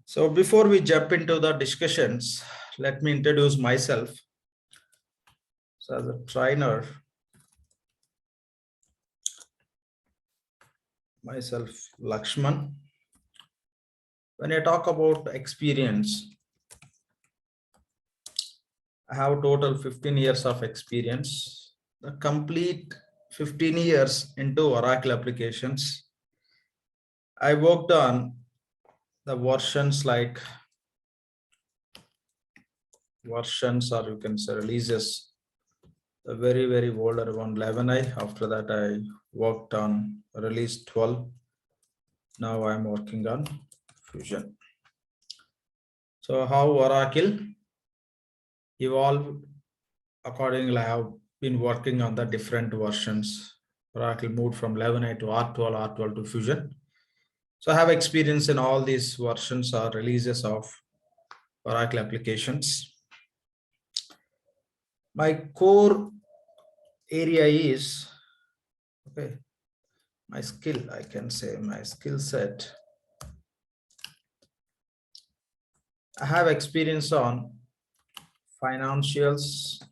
So before we jump into the discussions, let me introduce myself. So as a trainer, myself LAXMAN. When I talk about experience, I have total 15 years of experience. The complete 15 years into Oracle applications. I worked on the versions like or you can say releases. The very older one 11i. After that, I worked on release 12. Now I'm working on Fusion. So how Oracle evolved accordingly, I have been working on the different versions. Oracle moved from 11i to R12, R12 to Fusion. So I have experience in all these versions or releases of Oracle applications. My core area is, okay, my skill, I can say my skill set. I have experience on financials.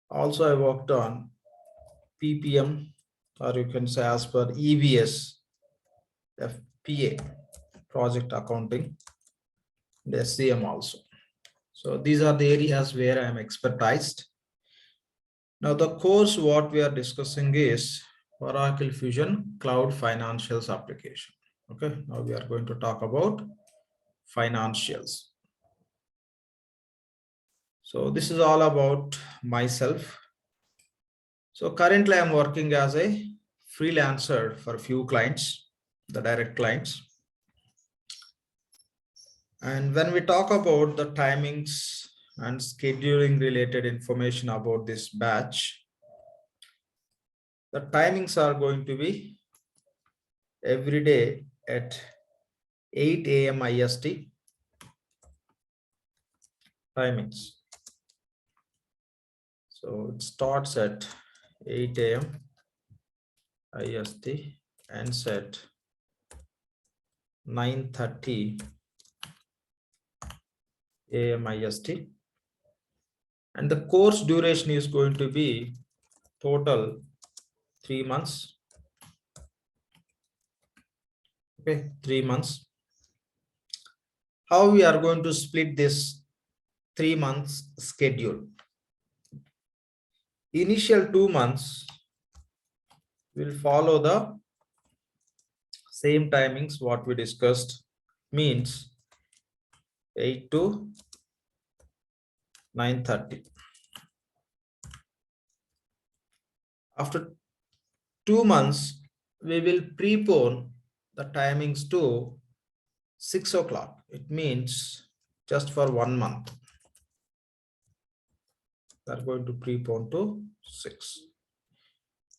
Also, I worked on PPM, or you can say as per EBS, FPA, project accounting, and SCM also. So these are the areas where I am expertised. Now the course what we are discussing is Oracle Fusion Cloud Financials application. Okay, now we are going to talk about financials. So this is all about myself. So currently I'm working as a freelancer for a few clients, the direct clients. And when we talk about the timings and scheduling related information about this batch, the timings are going to be every day at 8 a.m. IST timings. So it starts at 8 a.m. IST and set 9:30 a.m. IST. And the course duration is going to be total 3 months. Okay, 3 months. How we are going to split this 3 months schedule? Initial 2 months will follow the same timings what we discussed, means 8 to 9:30. After 2 months, we will prepone the timings to 6 o'clock. It means just for 1 month. We are going to prepone to 6.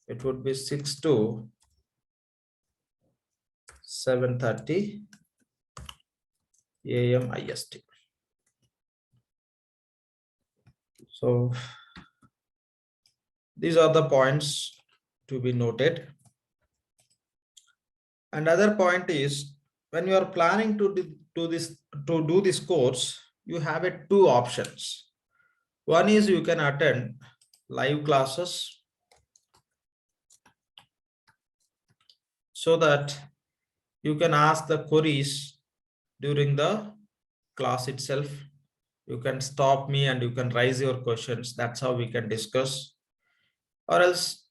It would be 6 to 7:30 a.m. IST. So these are the points to be noted. Another point is when you are planning to do this course, you have 2 options. One is you can attend live classes so that you can ask the queries during the class itself. You can stop me and you can raise your questions. That's how we can discuss. Or else,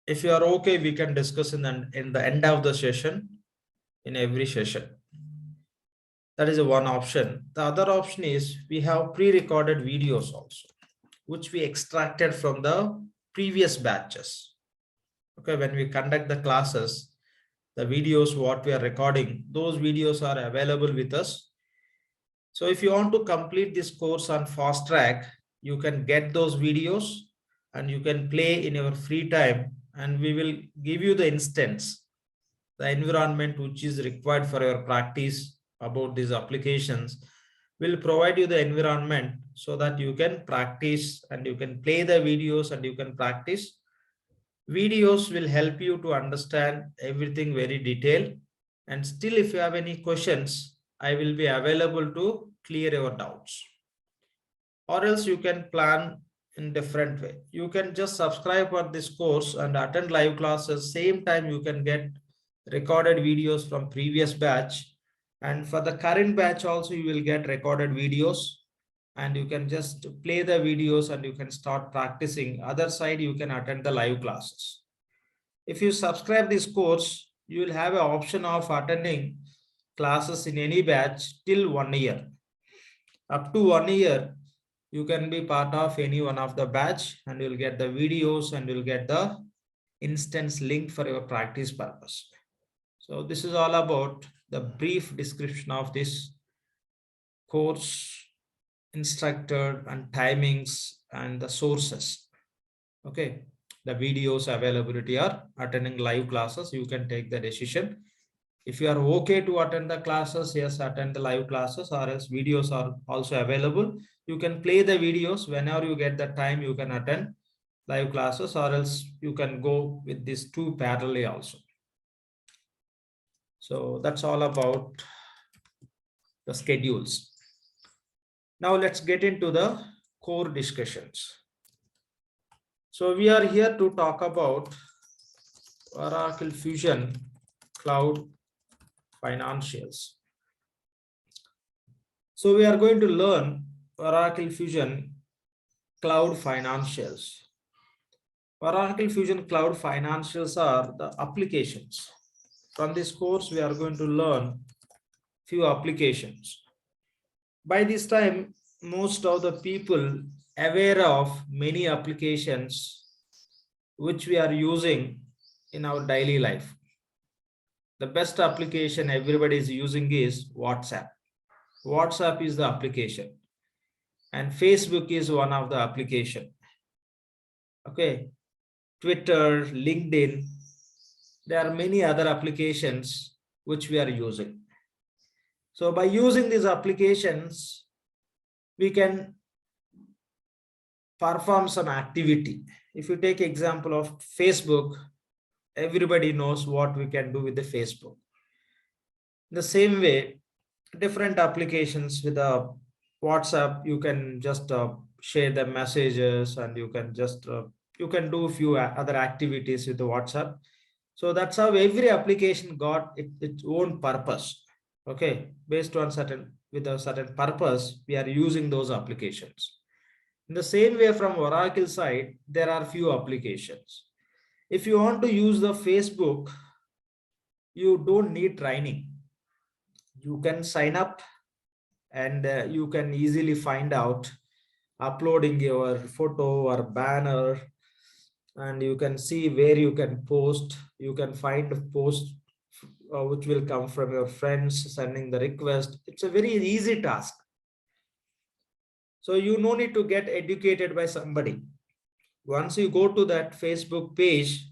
if you are okay, we can discuss in the end of the session, in every session. That is one option. The other option is we have pre-recorded videos also, which we extracted from the previous batches. Okay, when we conduct the classes, the videos what we are recording, those videos are available with us. So if you want to complete this course on fast track, you can get those videos and you can play in your free time, and we will give you the instance, the environment which is required for your practice about these applications. Will provide you the environment so that you can practice and you can play the videos and you can practice. Videos will help you to understand everything very detailed, And still, if you have any questions, I will be available to clear your doubts. Or else you can plan in different way. You can just subscribe for this course and attend live classes. Same time you can get recorded videos from previous batch. And for the current batch also, you will get recorded videos. And you can just play the videos and you can start practicing. Other side, you can attend the live classes. If you subscribe this course, you will have an option of attending classes in any batch till 1 year. Up to 1 year, you can be part of any one of the batch and you'll get the videos and you'll get the instance link for your practice purpose. So this is all about the brief description of this course, instructor and timings and the sources. Okay, the videos availability are attending live classes. You can take the decision. If you are okay to attend the classes, yes, attend the live classes, or else videos are also available. You can play the videos whenever you get the time, you can attend live classes, or else you can go with these two parallelly also. So that's all about the schedules. Now let's get into the core discussions. So we are here to talk about Oracle Fusion Cloud Financials. So we are going to learn Oracle Fusion Cloud Financials. Oracle Fusion Cloud Financials are the applications. From this course, we are going to learn few applications. By this time, most of the people aware of many applications which we are using in our daily life. The best application everybody is using is WhatsApp. WhatsApp is the application, and Facebook is one of the application. Okay, Twitter, LinkedIn, there are many other applications which we are using. So by using these applications, we can perform some activity. If you take example of Facebook, everybody knows what we can do with the Facebook. The same way, different applications with the WhatsApp, you can just share the messages, and you can just you can do a few other activities with the WhatsApp. So that's how every application got its own purpose. Okay, based on with a certain purpose, we are using those applications. In the same way, from Oracle side, there are few applications. If you want to use the Facebook, you don't need training. You can sign up and you can easily find out uploading your photo or banner, and you can see where you can post. You can find a post which will come from your friends sending the request. It's a very easy task. So you no need to get educated by somebody. Once you go to that Facebook page,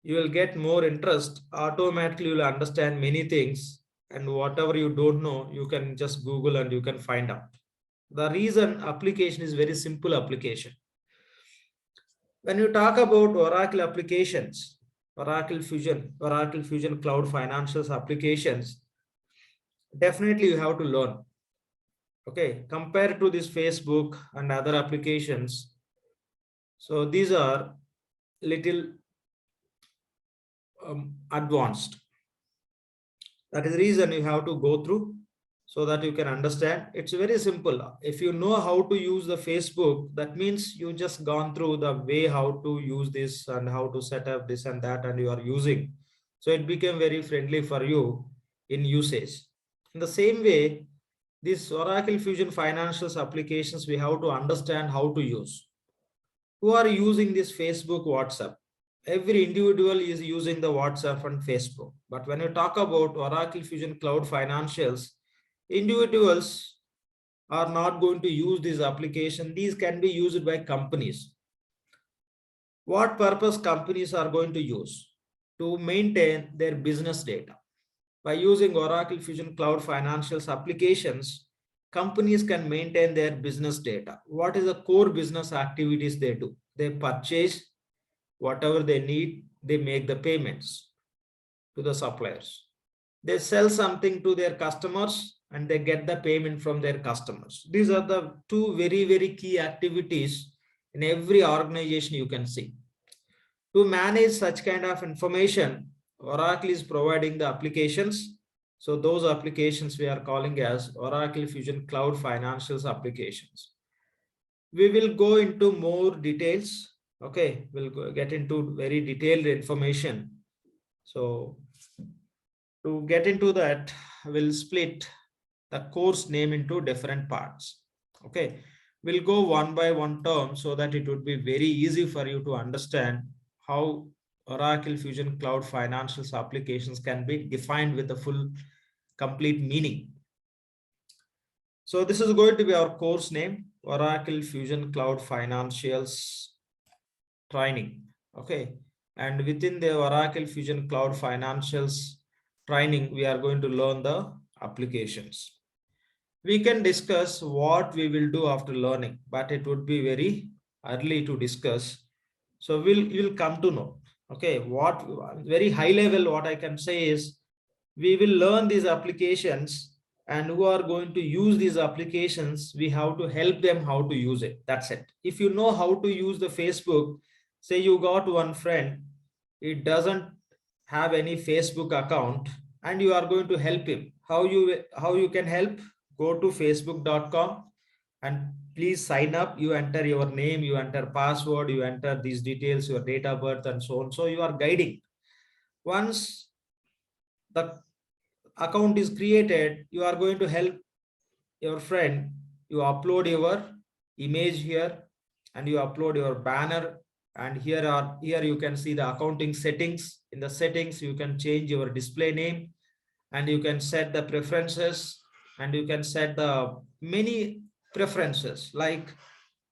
you will get more interest. Automatically you will understand many things, and whatever you don't know, you can just Google and you can find out. The reason application is very simple application. When you talk about Oracle applications, Oracle Fusion Cloud Financials applications, definitely you have to learn. Okay, compared to this Facebook and other applications, so these are little advanced. That is the reason you have to go through, so that you can understand. It's very simple. If you know how to use the Facebook, that means you just gone through the way how to use this and how to set up this and that, and you are using. So it became very friendly for you in usage. In the same way, this Oracle Fusion Financials applications, we have to understand how to use. Who are using this Facebook, WhatsApp? Every individual is using the WhatsApp and Facebook. But when you talk about Oracle Fusion Cloud Financials, individuals are not going to use this application. These can be used by companies. What purpose companies are going to use? To maintain their business data. By using Oracle Fusion Cloud Financials applications, companies can maintain their business data. What is the core business activities they do? They purchase whatever they need, they make the payments to the suppliers. They sell something to their customers and they get the payment from their customers. These are the two very, very key activities in every organization you can see. To manage such kind of information, Oracle is providing the applications. So those applications we are calling as Oracle Fusion Cloud Financials applications. We will go into more details. Okay, we'll get into very detailed information. So to get into that, we'll split the course name into different parts. Okay, we'll go one by one term so that it would be very easy for you to understand how Oracle Fusion Cloud Financials applications can be defined with the full complete meaning. So this is going to be our course name, Oracle Fusion Cloud Financials training. Okay, and within the Oracle Fusion Cloud Financials training, we are going to learn the applications. We can discuss what we will do after learning, but it would be very early to discuss. So you'll come to know. Okay, what very high level, what I can say is we will learn these applications, and who are going to use these applications, we have to help them how to use it. That's it. If you know how to use the Facebook, say you got one friend, it doesn't have any Facebook account, and you are going to help him. How you can help? Go to facebook.com and please sign up. You enter your name, you enter password, you enter these details, your date of birth and so on. So you are guiding. Once the account is created, you are going to help your friend. You upload your image here and you upload your banner, and here you can see the accounting settings. In the settings, you can change your display name and you can set the preferences, and you can set the many preferences, like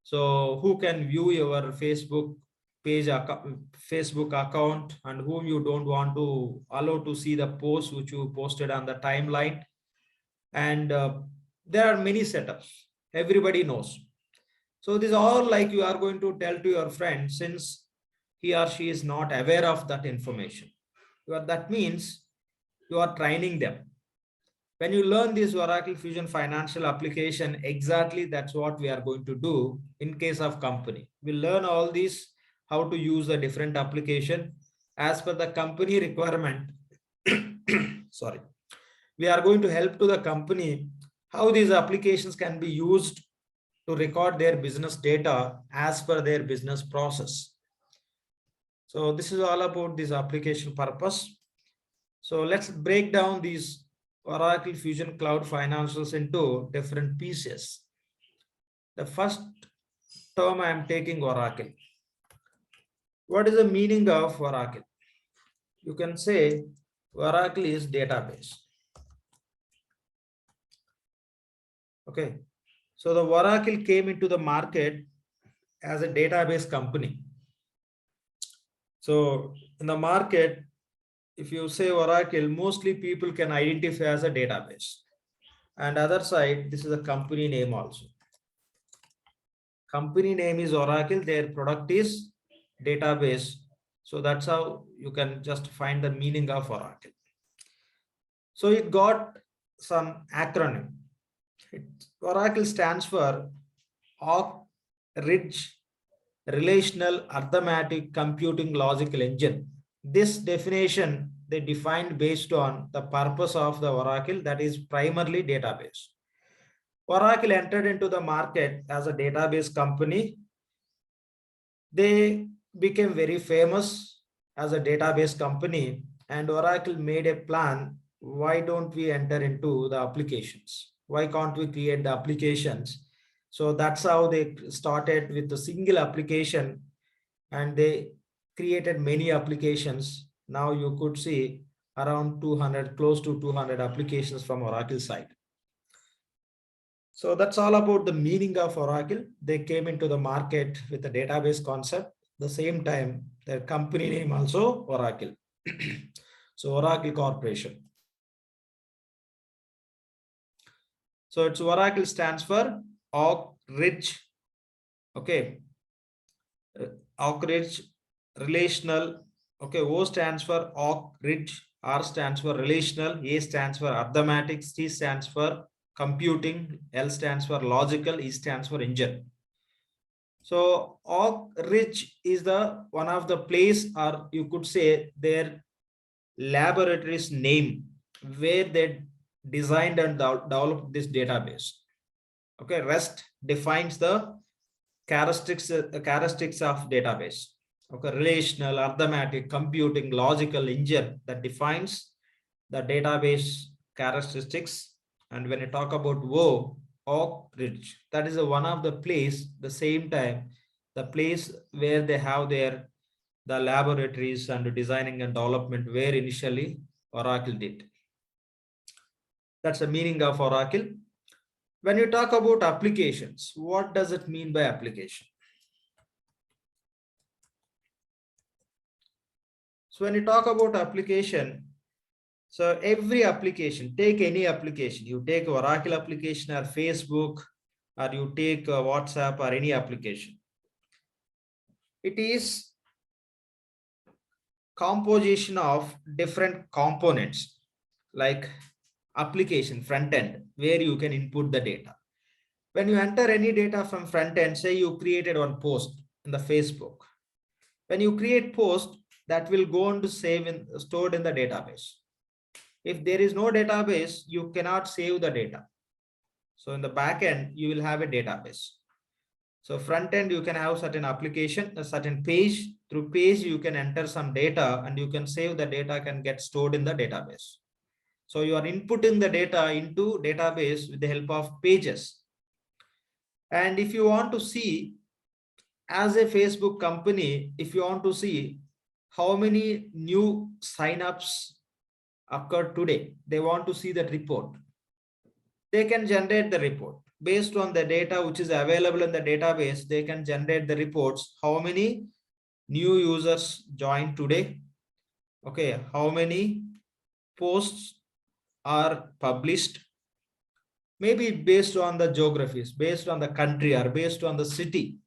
so who can view your Facebook page, Facebook account, and whom you don't want to allow to see the post which you posted on the timeline. And there are many setups, everybody knows. So this all like you are going to tell to your friend, since he or she is not aware of that information. That means you are training them. When you learn this Oracle Fusion Financial application, exactly that's what we are going to do in case of company. We'll learn all these, how to use the different application as per the company requirement. Sorry. We are going to help to the company how these applications can be used to record their business data as per their business process. So this is all about this application purpose. So let's break down these Oracle Fusion Cloud Financials into different pieces. The first term I am taking Oracle. What is the meaning of Oracle? You can say Oracle is database. Okay, so the Oracle came into the market as a database company. So in the market, if you say Oracle, mostly people can identify as a database. And other side, this is a company name also. Company name is Oracle, their product is database. So that's how you can just find the meaning of Oracle. So it got some acronym. Oracle stands for Rich Relational Arithmetic Computing Logical Engine. This definition they defined based on the purpose of the Oracle, that is primarily database. Oracle entered into the market as a database company. They became very famous as a database company, and Oracle made a plan. Why don't we enter into the applications? Why can't we create the applications? So that's how they started with a single application, and they created many applications. Now you could see around 200, close to 200 applications from Oracle side. So that's all about the meaning of Oracle. They came into the market with a database concept. At the same time, their company name also Oracle. So Oracle Corporation. So it's Oracle stands for Oak Ridge. Okay. Oak Ridge Relational. Okay. O stands for Oak Ridge R stands for relational, A stands for arithmetic, C stands for computing, L stands for logical, E stands for engine. So Oak Ridge is the one of the place, or you could say their laboratory's name, where they designed and developed this database. Okay, REST defines the characteristics of database. Okay, relational, arithmetic, computing, logical, engine, that defines the database characteristics. And when you talk about Oak Ridge, that is one of the place, the same time, the place where they have the laboratories and designing and development where initially Oracle did. That's the meaning of Oracle. When you talk about applications, what does it mean by application? So when you talk about application, so every application, take any application, you take Oracle application or Facebook, or you take WhatsApp or any application. It is composition of different components like application front end, where you can input the data. When you enter any data from front end, say you created one post in the Facebook. When you create post, that will go on to stored in the database. If there is no database, you cannot save the data. So in the back end, you will have a database. So front end, you can have certain application, a certain page. Through page, you can enter some data and you can save the data, can get stored in the database. So you are inputting the data into database with the help of pages. And if you want to see, as a Facebook company, if you want to see how many new signups occurred today, they want to see that report. They can generate the report based on the data which is available in the database. They can generate the reports. How many new users joined today? Okay, how many posts are published? Maybe based on the geographies, based on the country, or based on the city,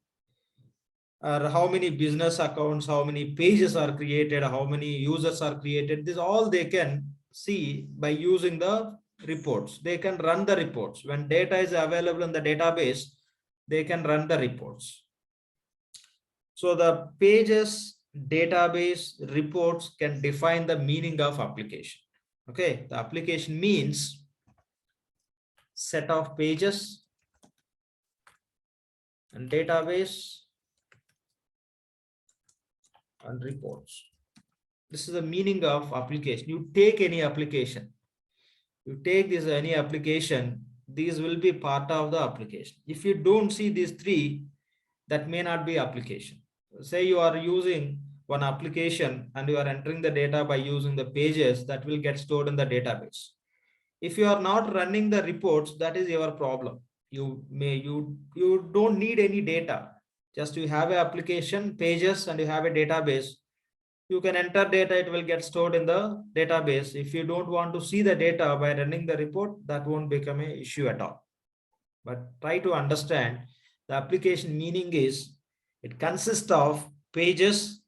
or how many business accounts, how many pages are created, how many users are created. This all they can see by using the reports. They can run the reports. When data is available in the database, they can run the reports. So the pages, database, reports can define the meaning of application. Okay, the application means set of pages and database and reports. This is the meaning of application. You take any application, you take this any application, these will be part of the application. If you don't see these three, that may not be application. Say you are using one application and you are entering the data by using the pages, that will get stored in the database. If you are not running the reports, that is your problem. You don't need any data. Just you have an application, pages, and you have a database. You can enter data, it will get stored in the database. If you don't want to see the data by running the report, that won't become an issue at all. But try to understand the application meaning is it consists of pages,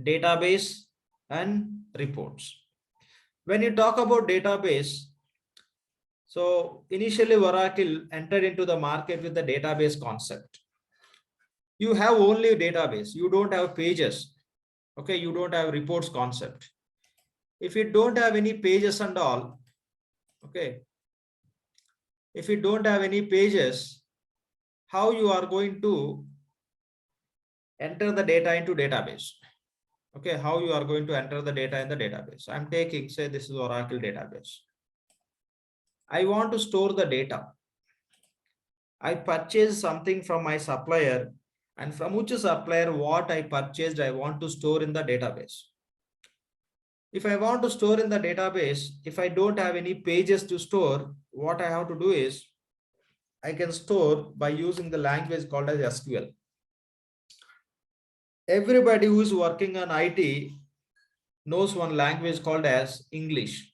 database, and reports. When you talk about database, so initially Oracle entered into the market with the database concept. You have only database, you don't have pages. Okay, you don't have reports concept. If you don't have any pages and all, okay, if you don't have any pages, how you are going to enter the data into database? Okay, how you are going to enter the data in the database? I'm taking, say this is Oracle database. I want to store the data. I purchase something from my supplier, and from which supplier what I purchased, I want to store in the database. If I want to store in the database, if I don't have any pages to store, what I have to do is I can store by using the language called as SQL. Everybody who is working on IT knows one language called as English.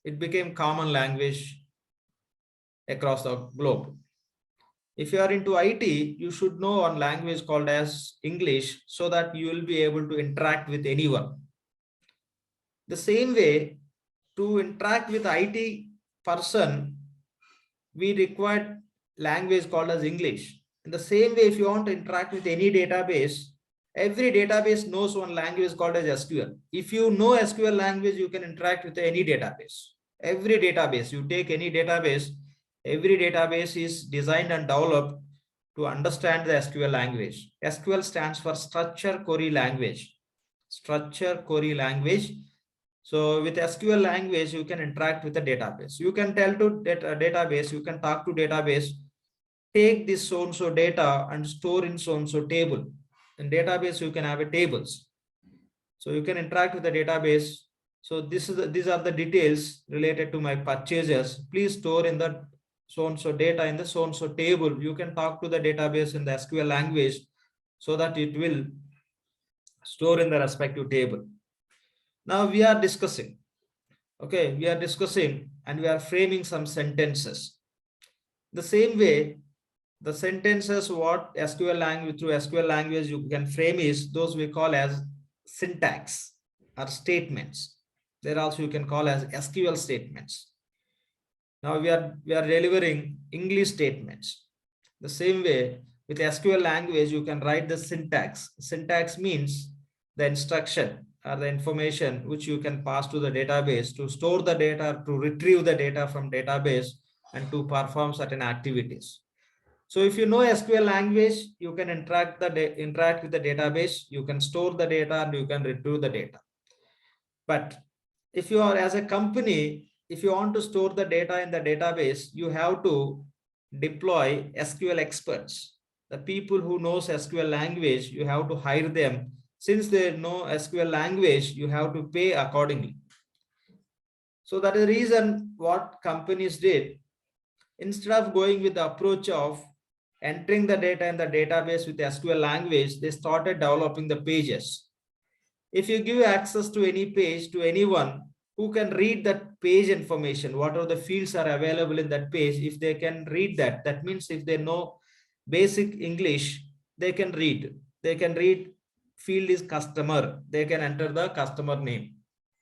It became common language across the globe. If you are into IT, you should know one language called as English so that you will be able to interact with anyone. The same way, to interact with IT person, we require language called as English. In the same way, if you want to interact with any database, every database knows one language called as SQL. If you know SQL language, you can interact with any database. Every database, you take any database, every database is designed and developed to understand the SQL language. SQL stands for Structure Query Language. Structure Query Language. So with SQL language, you can interact with the database. You can tell to database, you can talk to database, take this so-and-so data and store in so-and-so table. In database, you can have a tables. So you can interact with the database. So these are the details related to my purchases. Please store in the so-and-so data in the so-and-so table. You can talk to the database in the SQL language so that it will store in the respective table. Now we are discussing, okay, we are discussing and we are framing some sentences. The same way, the sentences what SQL language, through SQL language you can frame is those we call as syntax or statements. There also you can call as SQL statements. Now we are delivering English statements. The same way with SQL language, you can write the syntax. Syntax means the instruction or the information which you can pass to the database to store the data, to retrieve the data from database and to perform certain activities. So if you know SQL language, you can interact with the database, you can store the data and you can retrieve the data. But if you are as a company, if you want to store the data in the database, you have to deploy SQL experts. The people who knows SQL language, you have to hire them. Since they know SQL language, you have to pay accordingly. So that is the reason what companies did. Instead of going with the approach of entering the data in the database with SQL language, they started developing the pages. If you give access to any page to anyone who can read that page information, what are the fields are available in that page, if they can read that, that means if they know basic English, they can read. They can read field is customer, they can enter the customer name.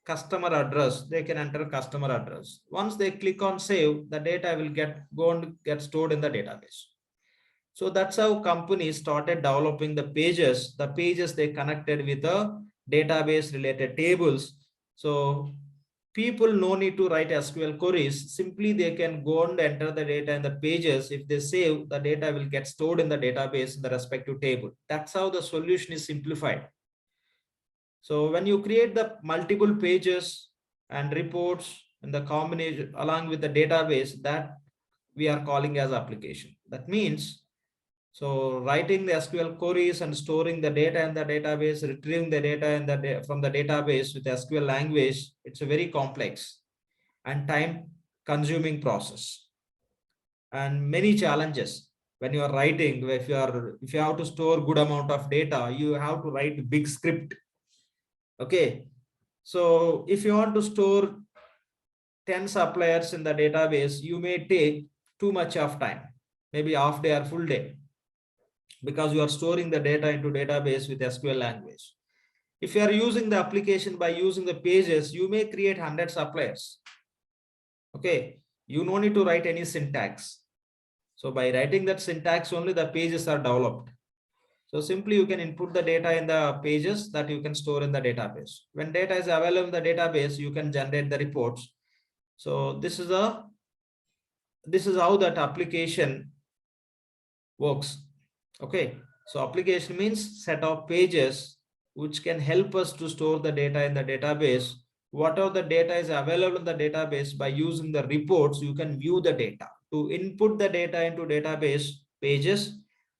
Customer address, they can enter customer address. Once they click on save, the data will get stored in the database. So that's how companies started developing the pages. The pages they connected with the database related tables. So people no need to write SQL queries. Simply they can go and enter the data in the pages. If they save, the data will get stored in the database in the respective table. That's how the solution is simplified. So when you create the multiple pages and reports and the combination along with the database, that we are calling as application. That means, so writing the SQL queries and storing the data in the database, retrieving the data from the database with SQL language, it's a very complex and time consuming process and many challenges. When you are writing, if you have to store good amount of data, you have to write big script. Okay, so if you want to store 10 suppliers in the database, you may take too much of time, maybe half day or full day, because you are storing the data into database with SQL language. If you are using the application by using the pages, you may create 100 suppliers. Okay, you no need to write any syntax. So by writing that syntax only, the pages are developed. So simply you can input the data in the pages that you can store in the database. When data is available in the database, you can generate the reports. So this is how that application works. Okay, so application means set of pages which can help us to store the data in the database. Whatever the data is available in the database, by using the reports, you can view the data. To input the data into database pages,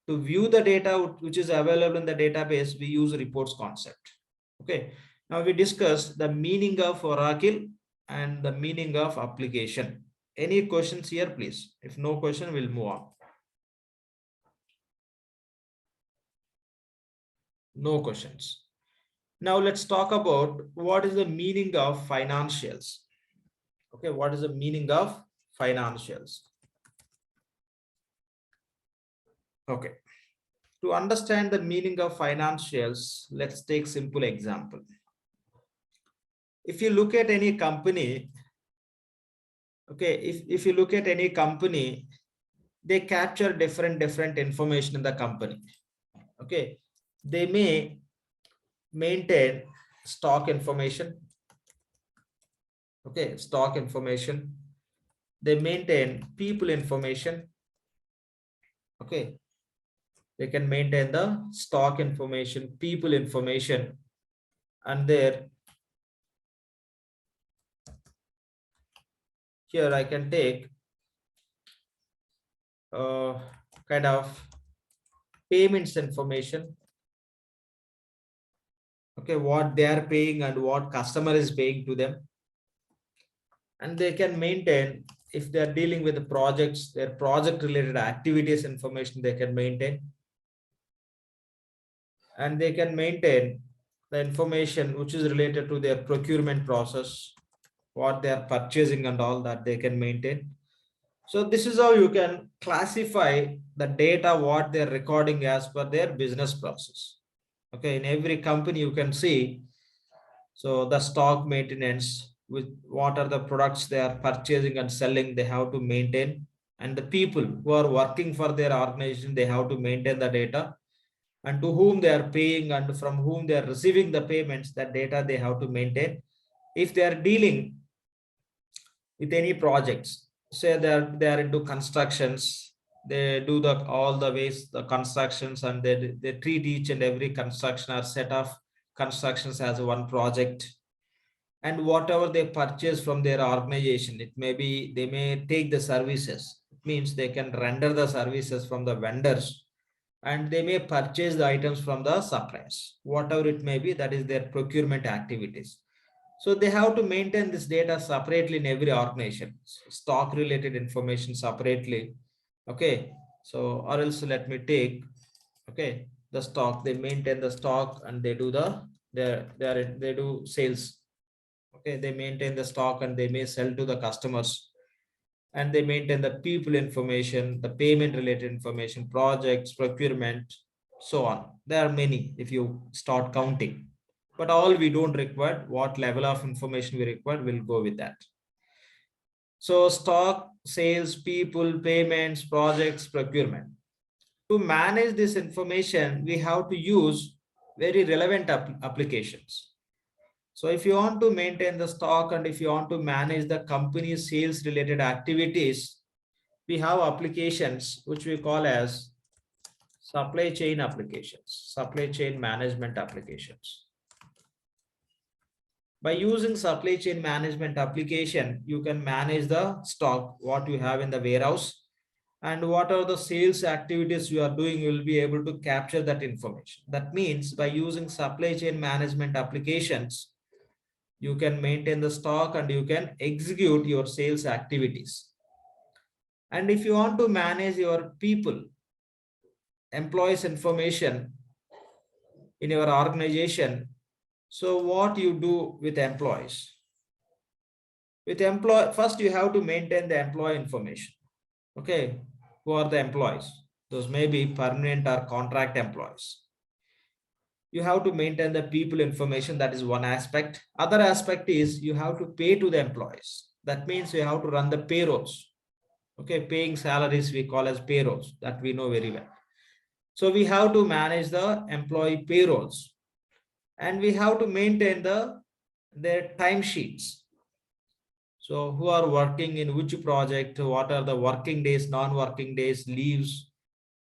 to view the data which is available in the database, we use reports concept. Okay, now we discussed the meaning of Oracle and the meaning of application. Any questions here, please? If no question, we'll move on. No questions. Now let's talk about what is the meaning of financials. Okay, what is the meaning of financials? Okay, to understand the meaning of financials, let's take simple example. If you look at any company, Okay, if you look at any company, they capture different information in the company. Okay, they may maintain stock information. Okay, stock information. They maintain people information. Okay, they can maintain the stock information, people information, and there here I can take kind of payments information. Okay, what they are paying and what customer is paying to them, and they can maintain, if they are dealing with the projects, their project related activities information they can maintain, and they can maintain the information which is related to their procurement process, what they are purchasing and all that they can maintain. So this is how you can classify the data what they're recording as per their business process. Okay, in every company you can see, so the stock maintenance, with what are the products they are purchasing and selling, they have to maintain, and the people who are working for their organization, they have to maintain the data, and to whom they are paying and from whom they are receiving the payments, that data they have to maintain. If they are dealing with any projects, say they are into constructions, they do the all the ways the constructions, and they treat each and every construction or set of constructions as one project, and whatever they purchase from their organization, it may be they may take the services, it means they can render the services from the vendors, and they may purchase the items from the suppliers, whatever it may be, that is their procurement activities. So they have to maintain this data separately in every organization, stock related information separately. Okay, so or else let me take, okay, the stock, they maintain the stock and they do the they do sales. Okay, they maintain the stock and they may sell to the customers, and they maintain the people information, the payment related information, projects, procurement, so on. There are many if you start counting, but all we don't require. What level of information we require, we'll go with that. So stock, sales, people, payments, projects, procurement. To manage this information, we have to use very relevant applications. So if you want to maintain the stock and if you want to manage the company's sales related activities, we have applications which we call as supply chain applications, supply chain management applications. By using supply chain management application, you can manage the stock, what you have in the warehouse, and what are the sales activities you are doing, you will be able to capture that information. That means by using supply chain management applications, you can maintain the stock and you can execute your sales activities. And if you want to manage your people, employees information in your organization, so what you do with employees? With employee, first you have to maintain the employee information. Okay, who are the employees? Those may be permanent or contract employees. You have to maintain the people information, that is one aspect. Other aspect is you have to pay to the employees. That means you have to run the payrolls. Okay, paying salaries we call as payrolls, that we know very well. So we have to manage the employee payrolls, and we have to maintain their timesheets. So who are working in which project, what are the working days, non-working days, leaves,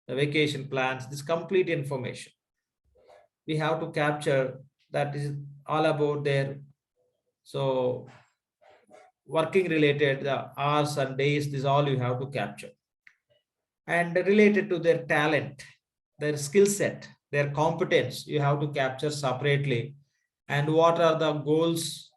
the vacation plans, this complete information we have to capture. That is all about their, so working related, the hours and days, this all you have to capture. And related to their talent, their skill set, their competence, you have to capture separately. And what are the goals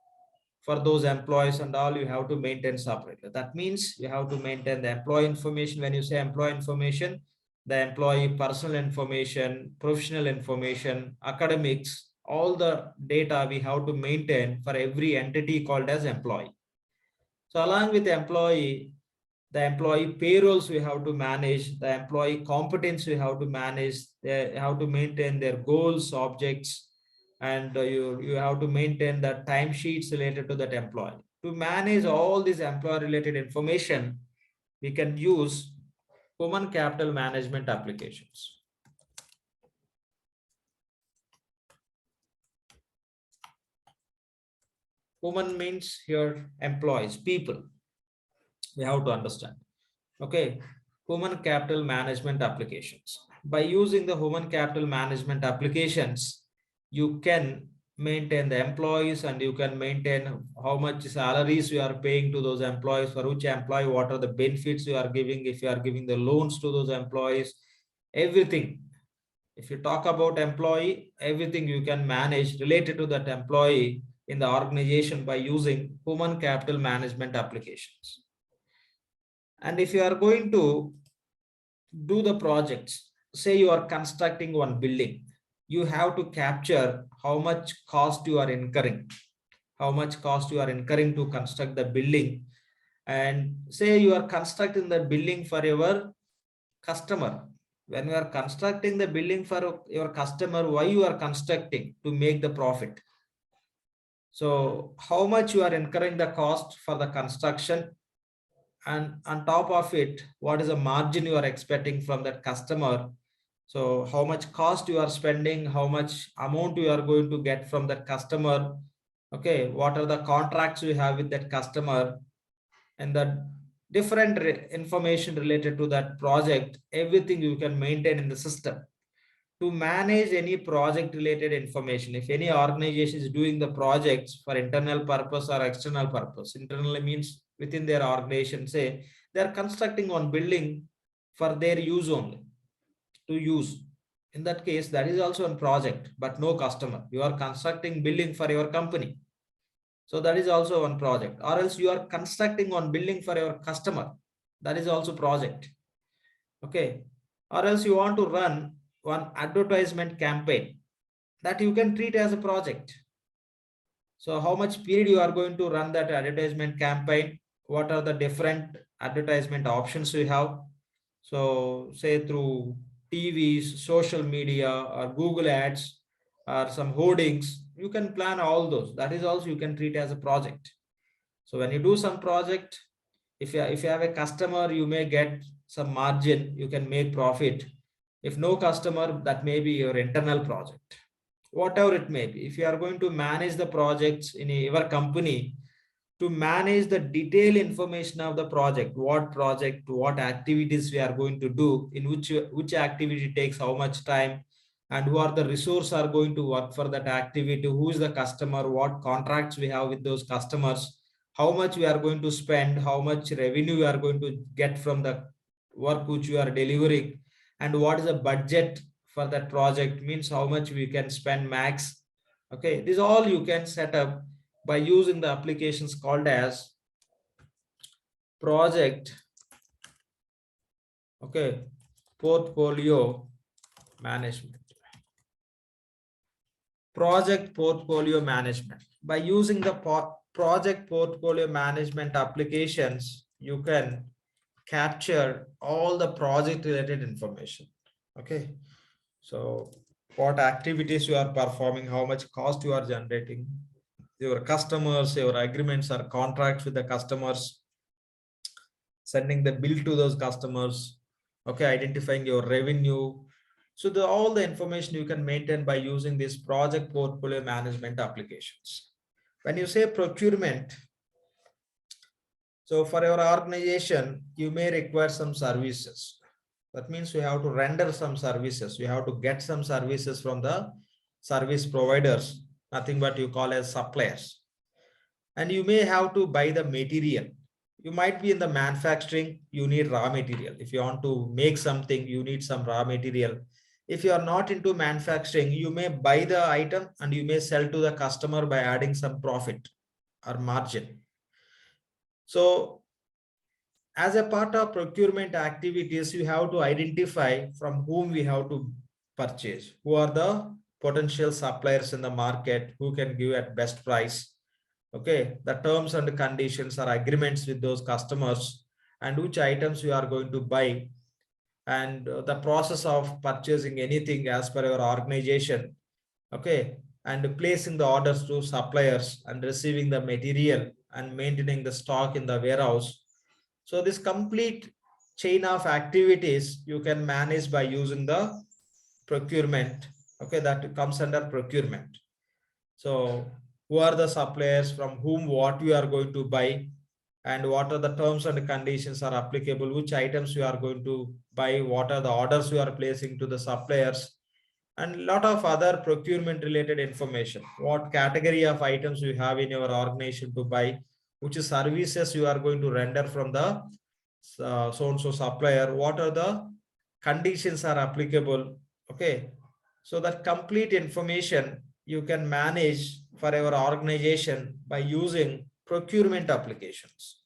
for those employees and all, you have to maintain separately. That means you have to maintain the employee information. When you say employee information, the employee personal information, professional information, academics, all the data we have to maintain for every entity called as employee. So along with the employee payrolls we have to manage, the employee competence we have to manage, they have to maintain their goals, objects, and you have to maintain the timesheets related to that employee. To manage all these employee related information, we can use human capital management applications. Human means here employees, people. We have to understand. Okay, human capital management applications. By using the human capital management applications, you can maintain the employees and you can maintain how much salaries you are paying to those employees, for which employee, what are the benefits you are giving, if you are giving the loans to those employees, everything. If you talk about employee, everything you can manage related to that employee in the organization by using human capital management applications. And if you are going to do the projects, say you are constructing one building, you have to capture how much cost you are incurring, to construct the building. And say you are constructing the building for your customer. When you are constructing the building for your customer, why you are constructing? To make the profit. So how much you are incurring the cost for the construction, and on top of it, what is the margin you are expecting from that customer? So how much cost you are spending, how much amount you are going to get from that customer. Okay, what are the contracts you have with that customer, and the different information related to that project, everything you can maintain in the system. To manage any project related information, if any organization is doing the projects for internal purpose or external purpose, internally means within their organization, say they are constructing one building for their use only, to use, in that case that is also a project, but no customer. You are constructing building for your company, so that is also one project. Or else you are constructing one building for your customer, that is also project. Okay, or else you want to run one advertisement campaign, that you can treat as a project. So how much period you are going to run that advertisement campaign, what are the different advertisement options you have. So say through TVs, social media, or Google ads, or some hoardings, you can plan all those. That is also you can treat as a project. So when you do some project, if you have a customer, you may get some margin, you can make profit. If no customer, that may be your internal project, whatever it may be. If you are going to manage the projects in your company, to manage the detailed information of the project, what activities we are going to do, in which activity takes how much time, and who are the resources are going to work for that activity, who is the customer, what contracts we have with those customers, how much we are going to spend, how much revenue we are going to get from the work which we are delivering, and what is the budget for that project, means how much we can spend max. Okay, this all you can set up by using the applications called as project, okay, portfolio management. Project portfolio management. By using the project portfolio management applications, you can capture all the project related information. Okay, so what activities you are performing, how much cost you are generating, your customers, your agreements or contracts with the customers, sending the bill to those customers, okay, identifying your revenue. So all the information you can maintain by using these project portfolio management applications. When you say procurement, so for your organization, you may require some services. That means you have to render some services. You have to get some services from the service providers, nothing but you call as suppliers. And you may have to buy the material. You might be in the manufacturing, you need raw material. If you want to make something, you need some raw material. If you are not into manufacturing, you may buy the item and you may sell to the customer by adding some profit or margin. So as a part of procurement activities, you have to identify from whom we have to purchase, who are the potential suppliers in the market, who can give at best price. Okay, the terms and conditions or agreements with those customers, and which items you are going to buy, and the process of purchasing anything as per your organization. Okay, and placing the orders to suppliers and receiving the material and maintaining the stock in the warehouse. So this complete chain of activities you can manage by using the procurement. Okay, that comes under procurement. So who are the suppliers, from whom what you are going to buy, and what are the terms and conditions are applicable, which items you are going to buy, what are the orders you are placing to the suppliers, and a lot of other procurement related information. What category of items you have in your organization to buy, which services you are going to render from the so and so supplier, what are the conditions are applicable. Okay, so that complete information you can manage for your organization by using procurement applications.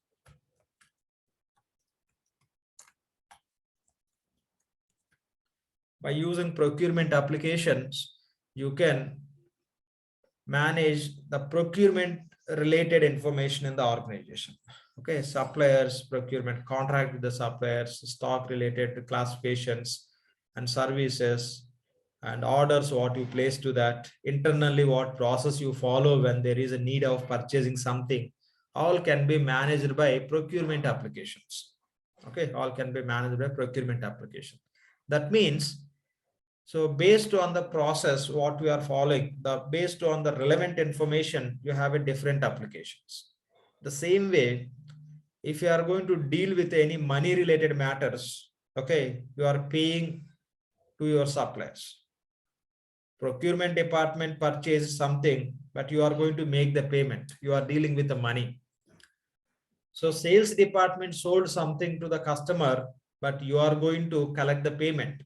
By using procurement applications, you can manage the procurement related information in the organization. Okay, suppliers, procurement, contract with the suppliers, stock related classifications and services, and orders what you place to that, internally what process you follow when there is a need of purchasing something, all can be managed by procurement applications. Okay, all can be managed by procurement application. That means, so based on the process what we are following, based on the relevant information, you have a different applications. The same way, if you are going to deal with any money related matters, okay, you are paying to your suppliers. Procurement department purchased something, but you are going to make the payment. You are dealing with the money. So sales department sold something to the customer, but you are going to collect the payment.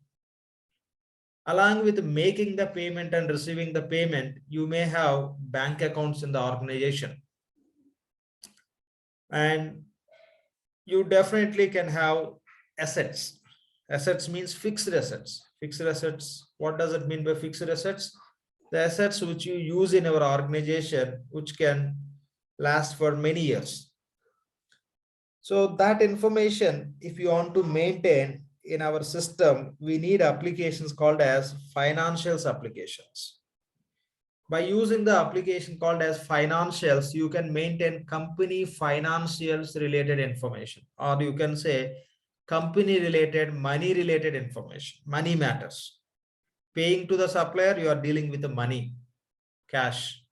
Along with making the payment and receiving the payment, you may have bank accounts in the organization. And you definitely can have assets. Assets means fixed assets. Fixed assets, what does it mean by fixed assets? The assets which you use in our organization, which can last for many years. So that information, if you want to maintain in our system, we need applications called as financials applications. By using the application called as financials, you can maintain company financials related information, or you can say company related, money related information, money matters. Paying to the supplier, you are dealing with the money, cash.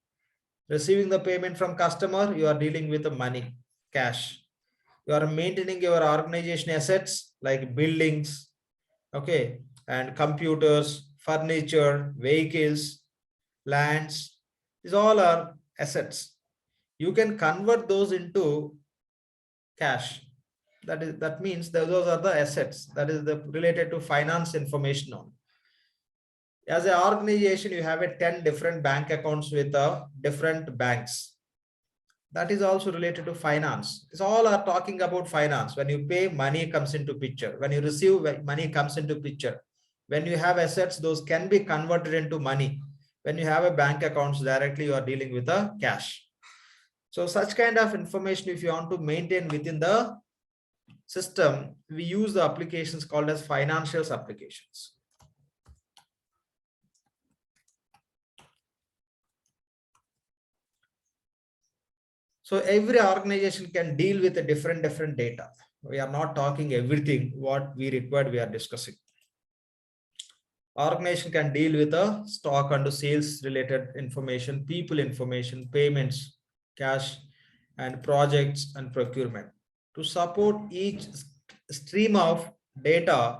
Receiving the payment from customer, you are dealing with the money, cash. You are maintaining your organization assets like buildings, okay, and computers, furniture, vehicles, lands. These all are assets. You can convert those into cash. That means those are the assets. That is the related to finance information on. As an organization, you have 10 different bank accounts with different banks. That is also related to finance. It's all are talking about finance. When you pay, money comes into picture. When you receive, money comes into picture. When you have assets, those can be converted into money. When you have a bank accounts directly, you are dealing with the cash. So such kind of information, if you want to maintain within the system, we use the applications called as financials applications. So every organization can deal with a different data. We are not talking everything what we required, we are discussing. Organization can deal with a stock and sales related information, people information, payments, cash, and projects and procurement. To support each stream of data,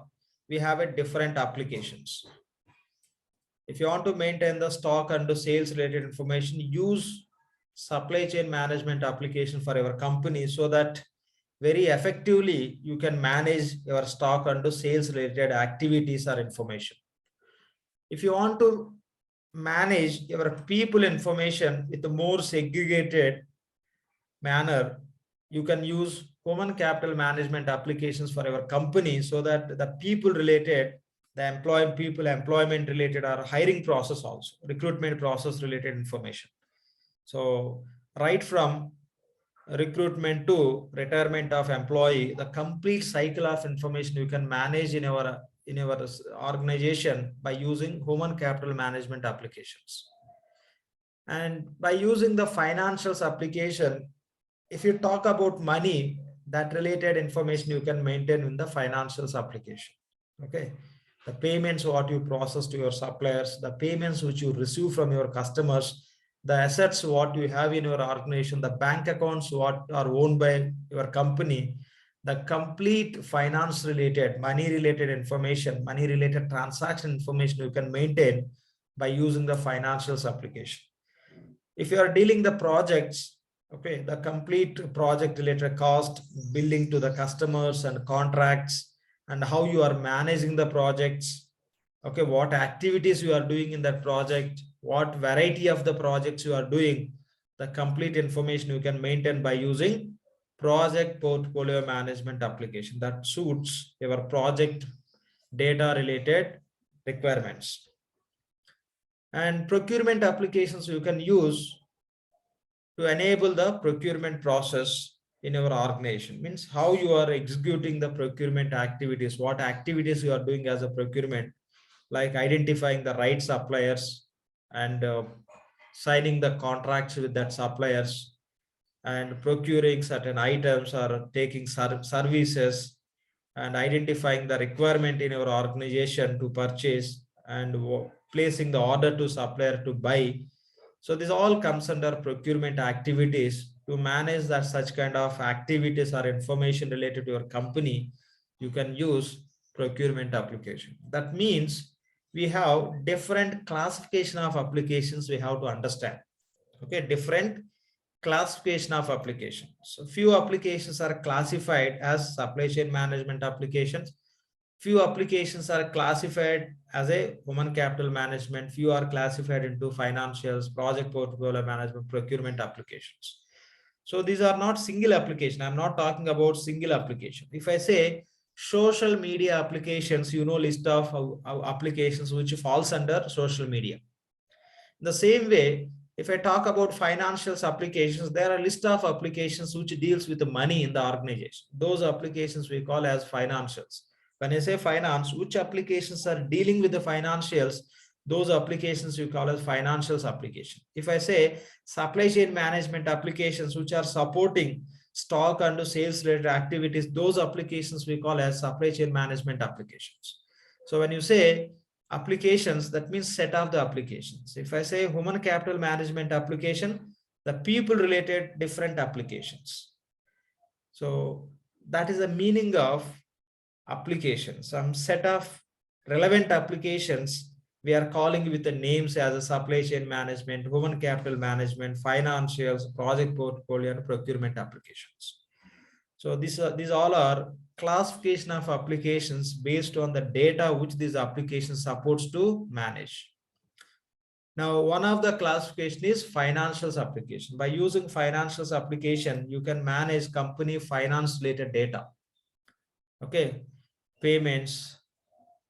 we have a different applications. If you want to maintain the stock and the sales related information, use supply chain management application for your company, so that very effectively you can manage your stock and the sales related activities or information. If you want to manage your people information with a more segregated manner, you can use human capital management applications for your company, so that the people related, the employment related, or hiring process, also recruitment process related information. So right from recruitment to retirement of employee, the complete cycle of information you can manage in our organization by using human capital management applications. And by using the financials application, If you talk about money, that related information you can maintain in the financials application. Okay. The payments what you process to your suppliers, the payments which you receive from your customers, the assets what you have in your organization, the bank accounts what are owned by your company, the complete finance related, money related information, money related transaction information you can maintain by using the financials application. If you are dealing the projects, okay, the complete project related cost, billing to the customers and contracts, and how you are managing the projects, okay, what activities you are doing in that project, what variety of the projects you are doing, the complete information you can maintain by using project portfolio management application that suits your project data related requirements. And procurement applications you can use to enable the procurement process in your organization. Means how you are executing the procurement activities, what activities you are doing as a procurement, like identifying the right suppliers and signing the contracts with that suppliers and procuring certain items or taking services and identifying the requirement in your organization to purchase and placing the order to supplier to buy. So this all comes under procurement activities. To manage that such kind of activities or information related to your company, you can use procurement application. That means we have different classification of applications we have to understand. Okay, different classification of applications. So few applications are classified as supply chain management applications. Few applications are classified as a human capital management. Few are classified into financials, project portfolio management, procurement applications. So these are not single application. I'm not talking about single application. If I say social media applications, you know, list of applications which falls under social media. In the same way, if I talk about financials applications, there are a list of applications which deals with the money in the organization. Those applications we call as financials. When I say finance, which applications are dealing with the financials, those applications we call as financials application. If I say supply chain management applications, which are supporting stock and sales related activities, those applications we call as supply chain management applications. So when you say applications, that means set of the applications. If I say human capital management application, the people related different applications. So that is the meaning of applications. Some set of relevant applications we are calling with the names as a supply chain management, human capital management, financials, project portfolio, and procurement applications. So these all are classification of applications based on the data which these applications supports to manage. Now, one of the classification is financials application. By using financials application, you can manage company finance related data. Okay, payments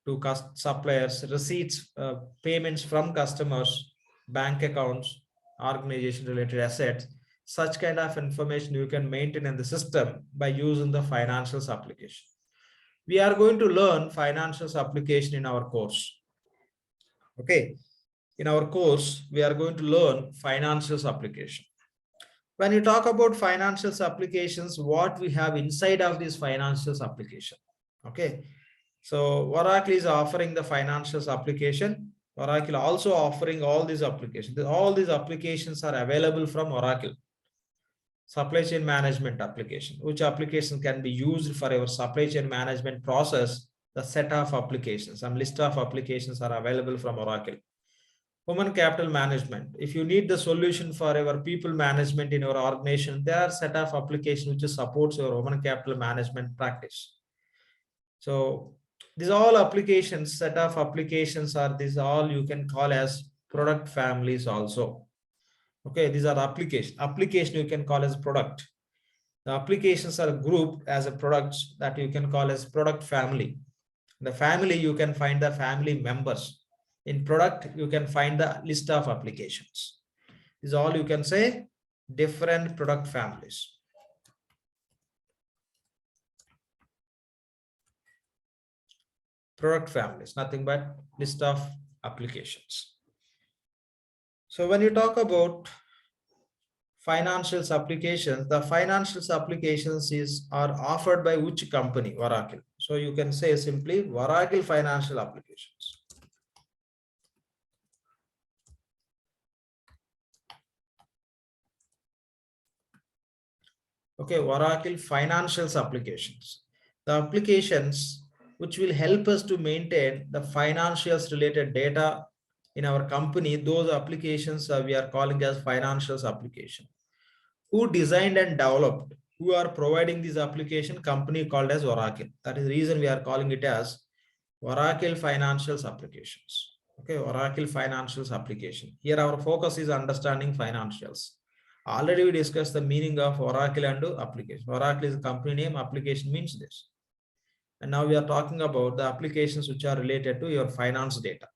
to suppliers, receipts, payments from customers, bank accounts, organization related assets. Such kind of information you can maintain in the system by using the financials application. We are going to learn financials application in our course. Okay, in our course, we are going to learn financials application. When you talk about financials applications, what we have inside of this financials application. Okay, so Oracle is offering the financials application. Oracle also offering all these applications. All these applications are available from Oracle. Supply chain management application, which application can be used for your supply chain management process, the set of applications, some list of applications are available from Oracle. Human capital management, if you need the solution for your people management in your organization, there are set of applications which supports your human capital management practice. So these all applications, set of applications are these all you can call as product families also. Okay, these are application you can call as product. The applications are grouped as a products that you can call as product family. The family, you can find the family members. In product, you can find the list of applications. This is all you can say different product families. Product families, nothing but list of applications. So when you talk about financials applications. The financials applications are offered by which company? Oracle. So you can say simply Oracle financial applications. Okay, Oracle financials applications. The applications which will help us to maintain the financials related data in our company, those applications we are calling as financials application. Who designed and developed, who are providing this application? Company called as Oracle. That is the reason we are calling it as Oracle financials applications. Okay, Oracle financials application. Here our focus is understanding financials. Already we discussed the meaning of Oracle and application. Oracle is a company name, application means this. And now we are talking about the applications which are related to your finance data.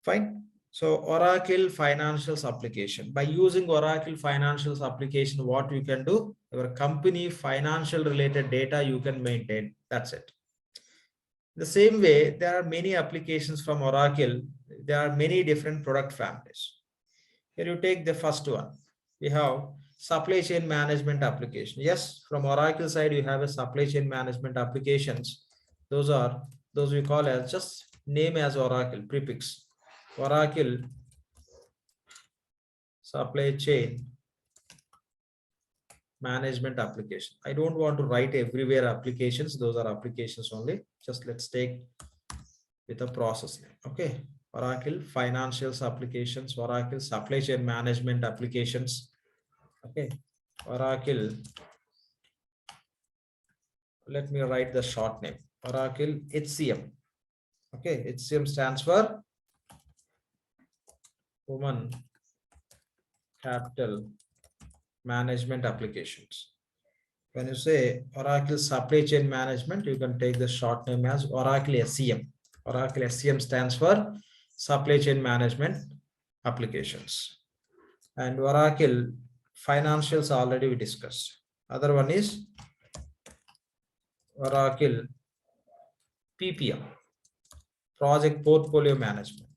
Fine. So Oracle financials application. By using Oracle financials application, what you can do, your company financial related data you can maintain. That's it. The same way, there are many applications from Oracle. There are many different product families. Here you take the first one. We have supply chain management application. Yes, from Oracle side, you have a supply chain management applications. Those we call as just name as Oracle prefix. Oracle supply chain management application. I don't want to write everywhere applications. Those are applications only. Just let's take with a process name. Okay. Oracle financials applications, Oracle supply chain management applications. Okay. Oracle, let me write the short name. Oracle HCM. Okay. HCM stands for Human Capital Management applications. When you say Oracle supply chain management, you can take the short name as Oracle SCM. Oracle SCM stands for supply chain management applications. And Oracle financials already we discussed. Other one is Oracle PPM, project portfolio management.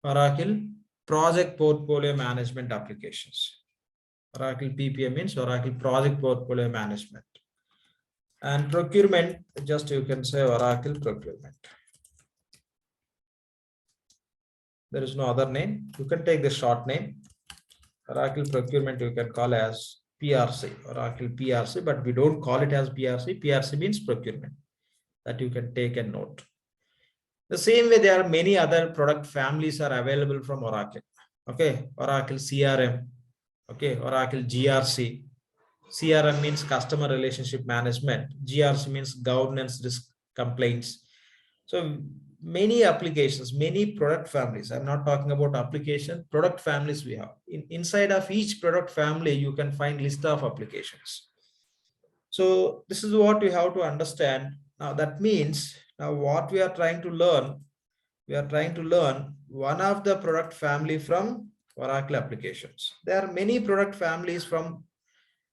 Oracle project portfolio management applications. Oracle PPM means Oracle project portfolio management. And procurement, just you can say Oracle procurement. There is no other name. You can take the short name. Oracle procurement you can call as PRC, Oracle PRC, but we don't call it as PRC. PRC means procurement. That you can take a note. The same way, there are many other product families are available from Oracle. Okay, Oracle CRM. Okay, Oracle GRC. CRM means customer relationship management. GRC means governance risk complaints. So many applications, many product families. I'm not talking about application, product families we have. Inside of each product family, you can find list of applications. So this is what we have to understand. Now that means now what we are trying to learn, we are trying to learn one of the product family from Oracle applications. There are many product families from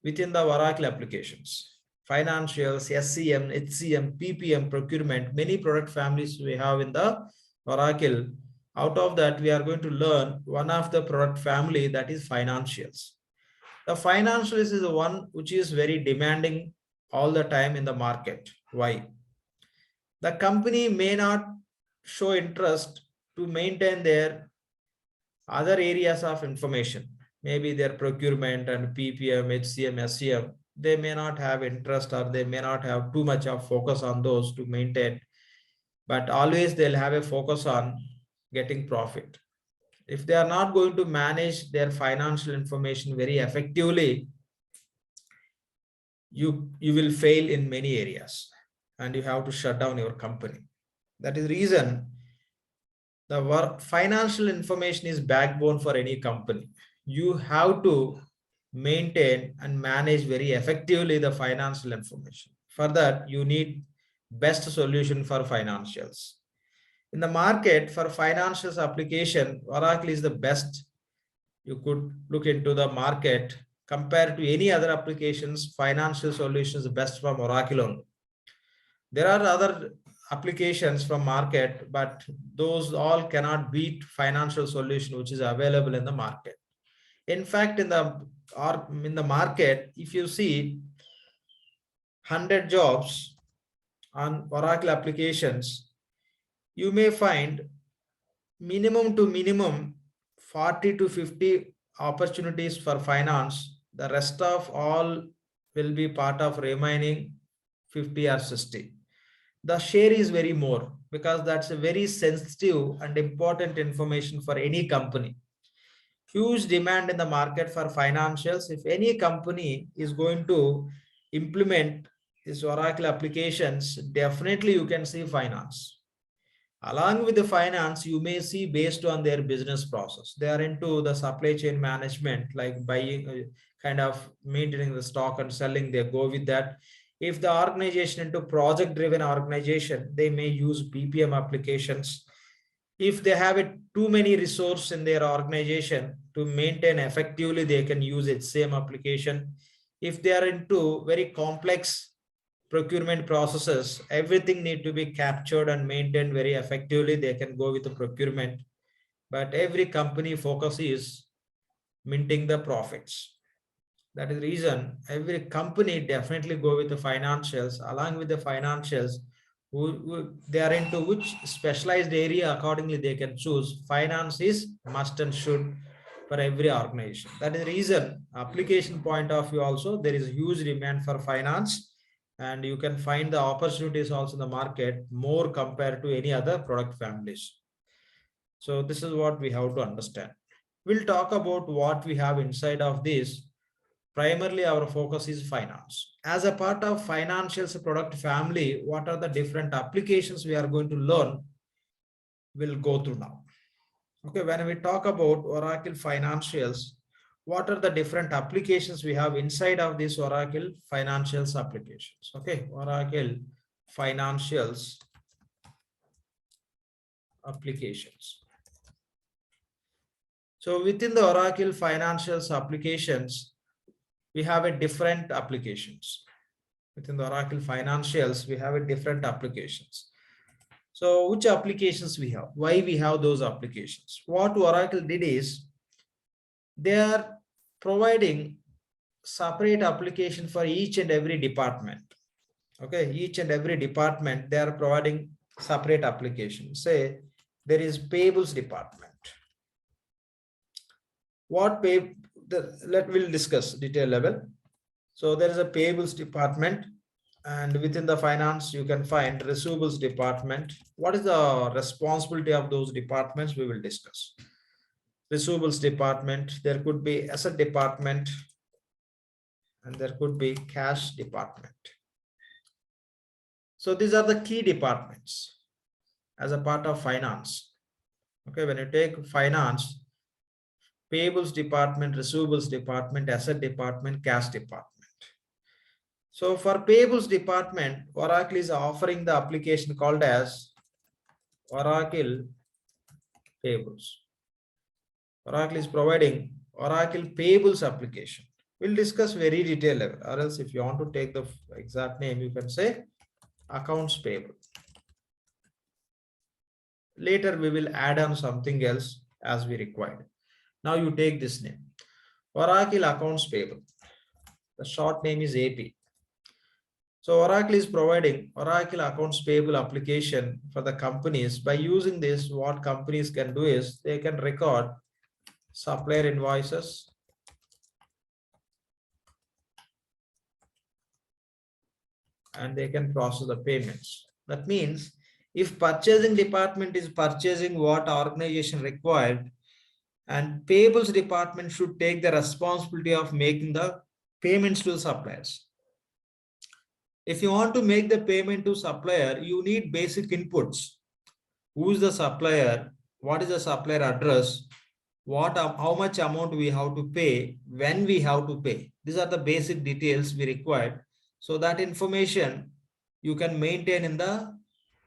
within the Oracle applications. Financials, SCM, HCM, PPM, procurement, many product families we have in the Oracle. Out of that, we are going to learn one of the product family, that is financials. The financials is the one which is very demanding all the time in the market. Why? The company may not show interest to maintain their other areas of information. Maybe their procurement and PPM, HCM, SCM, they may not have interest or they may not have too much of focus on those to maintain, but always they'll have a focus on getting profit. If they are not going to manage their financial information very effectively, you will fail in many areas and you have to shut down your company. That is the reason the financial information is backbone for any company. You have to maintain and manage very effectively the financial information. For that, you need best solution for financials. In the market for financials application, Oracle is the best. You could look into the market compared to any other applications. Financial solutions best from Oracle only. There are other applications from market, but those all cannot beat financial solution which is available in the market. In fact, in the market, if you see 100 jobs on Oracle applications, you may find minimum to minimum 40 to 50 opportunities for finance. The rest of all will be part of remaining 50 or 60. The share is very more because that's a very sensitive and important information for any company. Huge demand in the market for financials. If any company is going to implement these Oracle applications, definitely you can see finance. Along with the finance, you may see based on their business process. They are into the supply chain management, like buying, kind of maintaining the stock and selling, they go with that. If the organization into project driven organization, they may use BPM applications. If they have too many resources in their organization to maintain effectively, they can use it same application. If they are into very complex procurement processes, everything need to be captured and maintained very effectively, they can go with the procurement. But every company focus is minting the profits. That is the reason every company definitely go with the financials. Along with the financials, they are into which specialized area, accordingly they can choose. Finance is must and should for every organization. That is the reason, application point of view also, there is a huge demand for finance, and you can find the opportunities also in the market more compared to any other product families. So this is what we have to understand. We'll talk about what we have inside of this. Primarily our focus is finance. As a part of financials product family, what are the different applications we are going to learn? We'll go through now. Okay, when we talk about Oracle financials, what are the different applications we have inside of this Oracle financials applications? Okay, Oracle financials applications. So within the Oracle financials applications, we have a different applications. Within the Oracle financials, we have a different applications. So which applications we have? Why we have those applications? What Oracle did is, they are providing separate application for each and every department. Okay, each and every department, they are providing separate application. Say there is payables department. What we'll discuss detail level. So there is a payables department, and within the finance you can find receivables department. What is the responsibility of those departments? We will discuss. Receivables department, there could be asset department, and there could be cash department. So these are the key departments as a part of finance. Okay, when you take finance, payables department, receivables department, asset department, cash department. So for payables department, Oracle is offering the application called as Oracle Payables. Oracle is providing Oracle Payables application. We'll discuss very detailed level, or else if you want to take the exact name, you can say accounts payable. Later we will add on something else as we required. Now you take this name, Oracle Accounts Payable. The short name is AP. So Oracle is providing Oracle Accounts Payable application for the companies. By using this, what companies can do is they can record supplier invoices, and they can process the payments. That means if purchasing department is purchasing what organization required, and payables department should take the responsibility of making the payments to the suppliers. If you want to make the payment to supplier, you need basic inputs. Who is the supplier? What is the supplier address? How much amount we have to pay? When we have to pay? These are the basic details we required. So that information you can maintain in the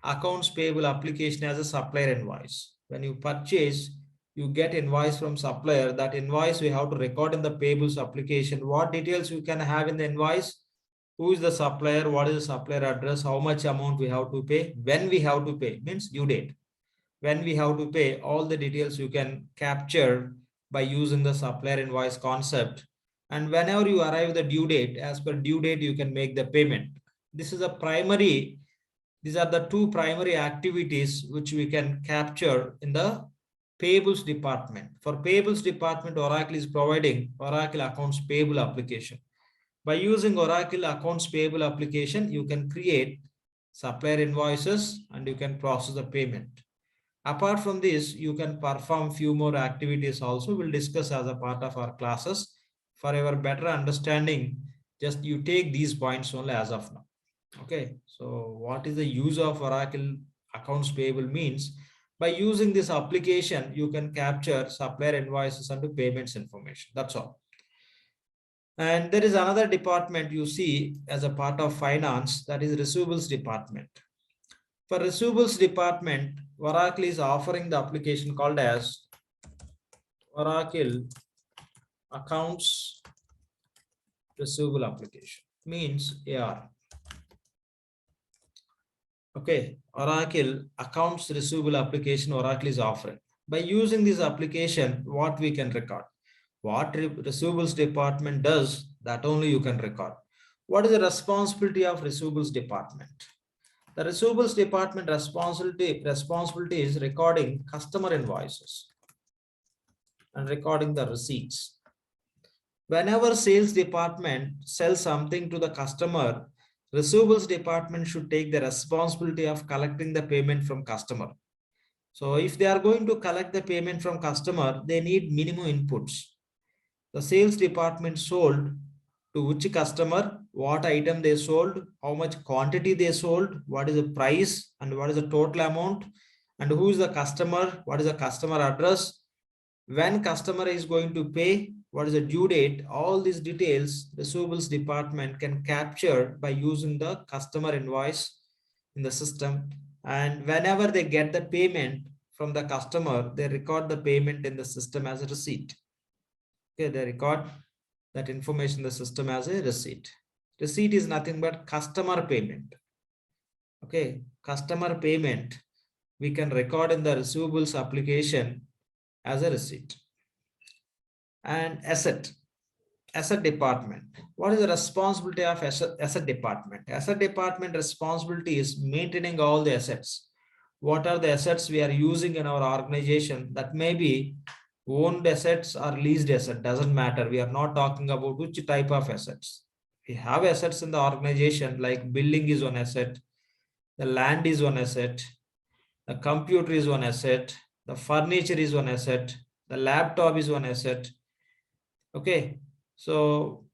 accounts payable application as a supplier invoice. When you purchase, you get invoice from supplier. That invoice we have to record in the payables application. What details you can have in the invoice? Who is the supplier? What is the supplier address? How much amount we have to pay? When we have to pay means due date. When we have to pay, all the details you can capture by using the supplier invoice concept. And whenever you arrive the due date, as per due date, you can make the payment. This is a primary. These are the two primary activities which we can capture in the payables department. For payables department, Oracle is providing Oracle accounts payable application. By using Oracle accounts payable application, you can create supplier invoices and you can process the payment. Apart from this, you can perform few more activities also. We'll discuss as a part of our classes. For your better understanding, just you take these points only as of now. Okay, so what is the use of Oracle accounts payable means? By using this application, you can capture supplier invoices and payments information. That's all. And there is another department you see as a part of finance, that is receivables department. For receivables department, Oracle is offering the application called as Oracle Accounts Receivable Application, means AR. Okay, Oracle Accounts Receivable Application Oracle is offering. By using this application, what we can record? What receivables department does, that only you can record. What is the responsibility of receivables department? The receivables department responsibility is recording customer invoices and recording the receipts. Whenever sales department sells something to the customer, receivables department should take the responsibility of collecting the payment from customer. So if they are going to collect the payment from customer, they need minimum inputs. The sales department sold to which customer, what item they sold, how much quantity they sold, what is the price and what is the total amount, and who is the customer, what is the customer address, when customer is going to pay, what is the due date. All these details receivables department can capture by using the customer invoice in the system. And whenever they get the payment from the customer, they record the payment in the system as a receipt. Okay, they record that information in the system as a receipt. Receipt is nothing but customer payment. Okay, customer payment we can record in the receivables application as a receipt. And asset department. What is the responsibility of asset department? Asset department responsibility is maintaining all the assets. What are the assets we are using in our organization? That may be owned assets or leased asset, doesn't matter. We are not talking about which type of assets. We have assets in the organization, like building is one asset, the land is one asset, the computer is one asset, the furniture is one asset, the laptop is one asset. Okay, so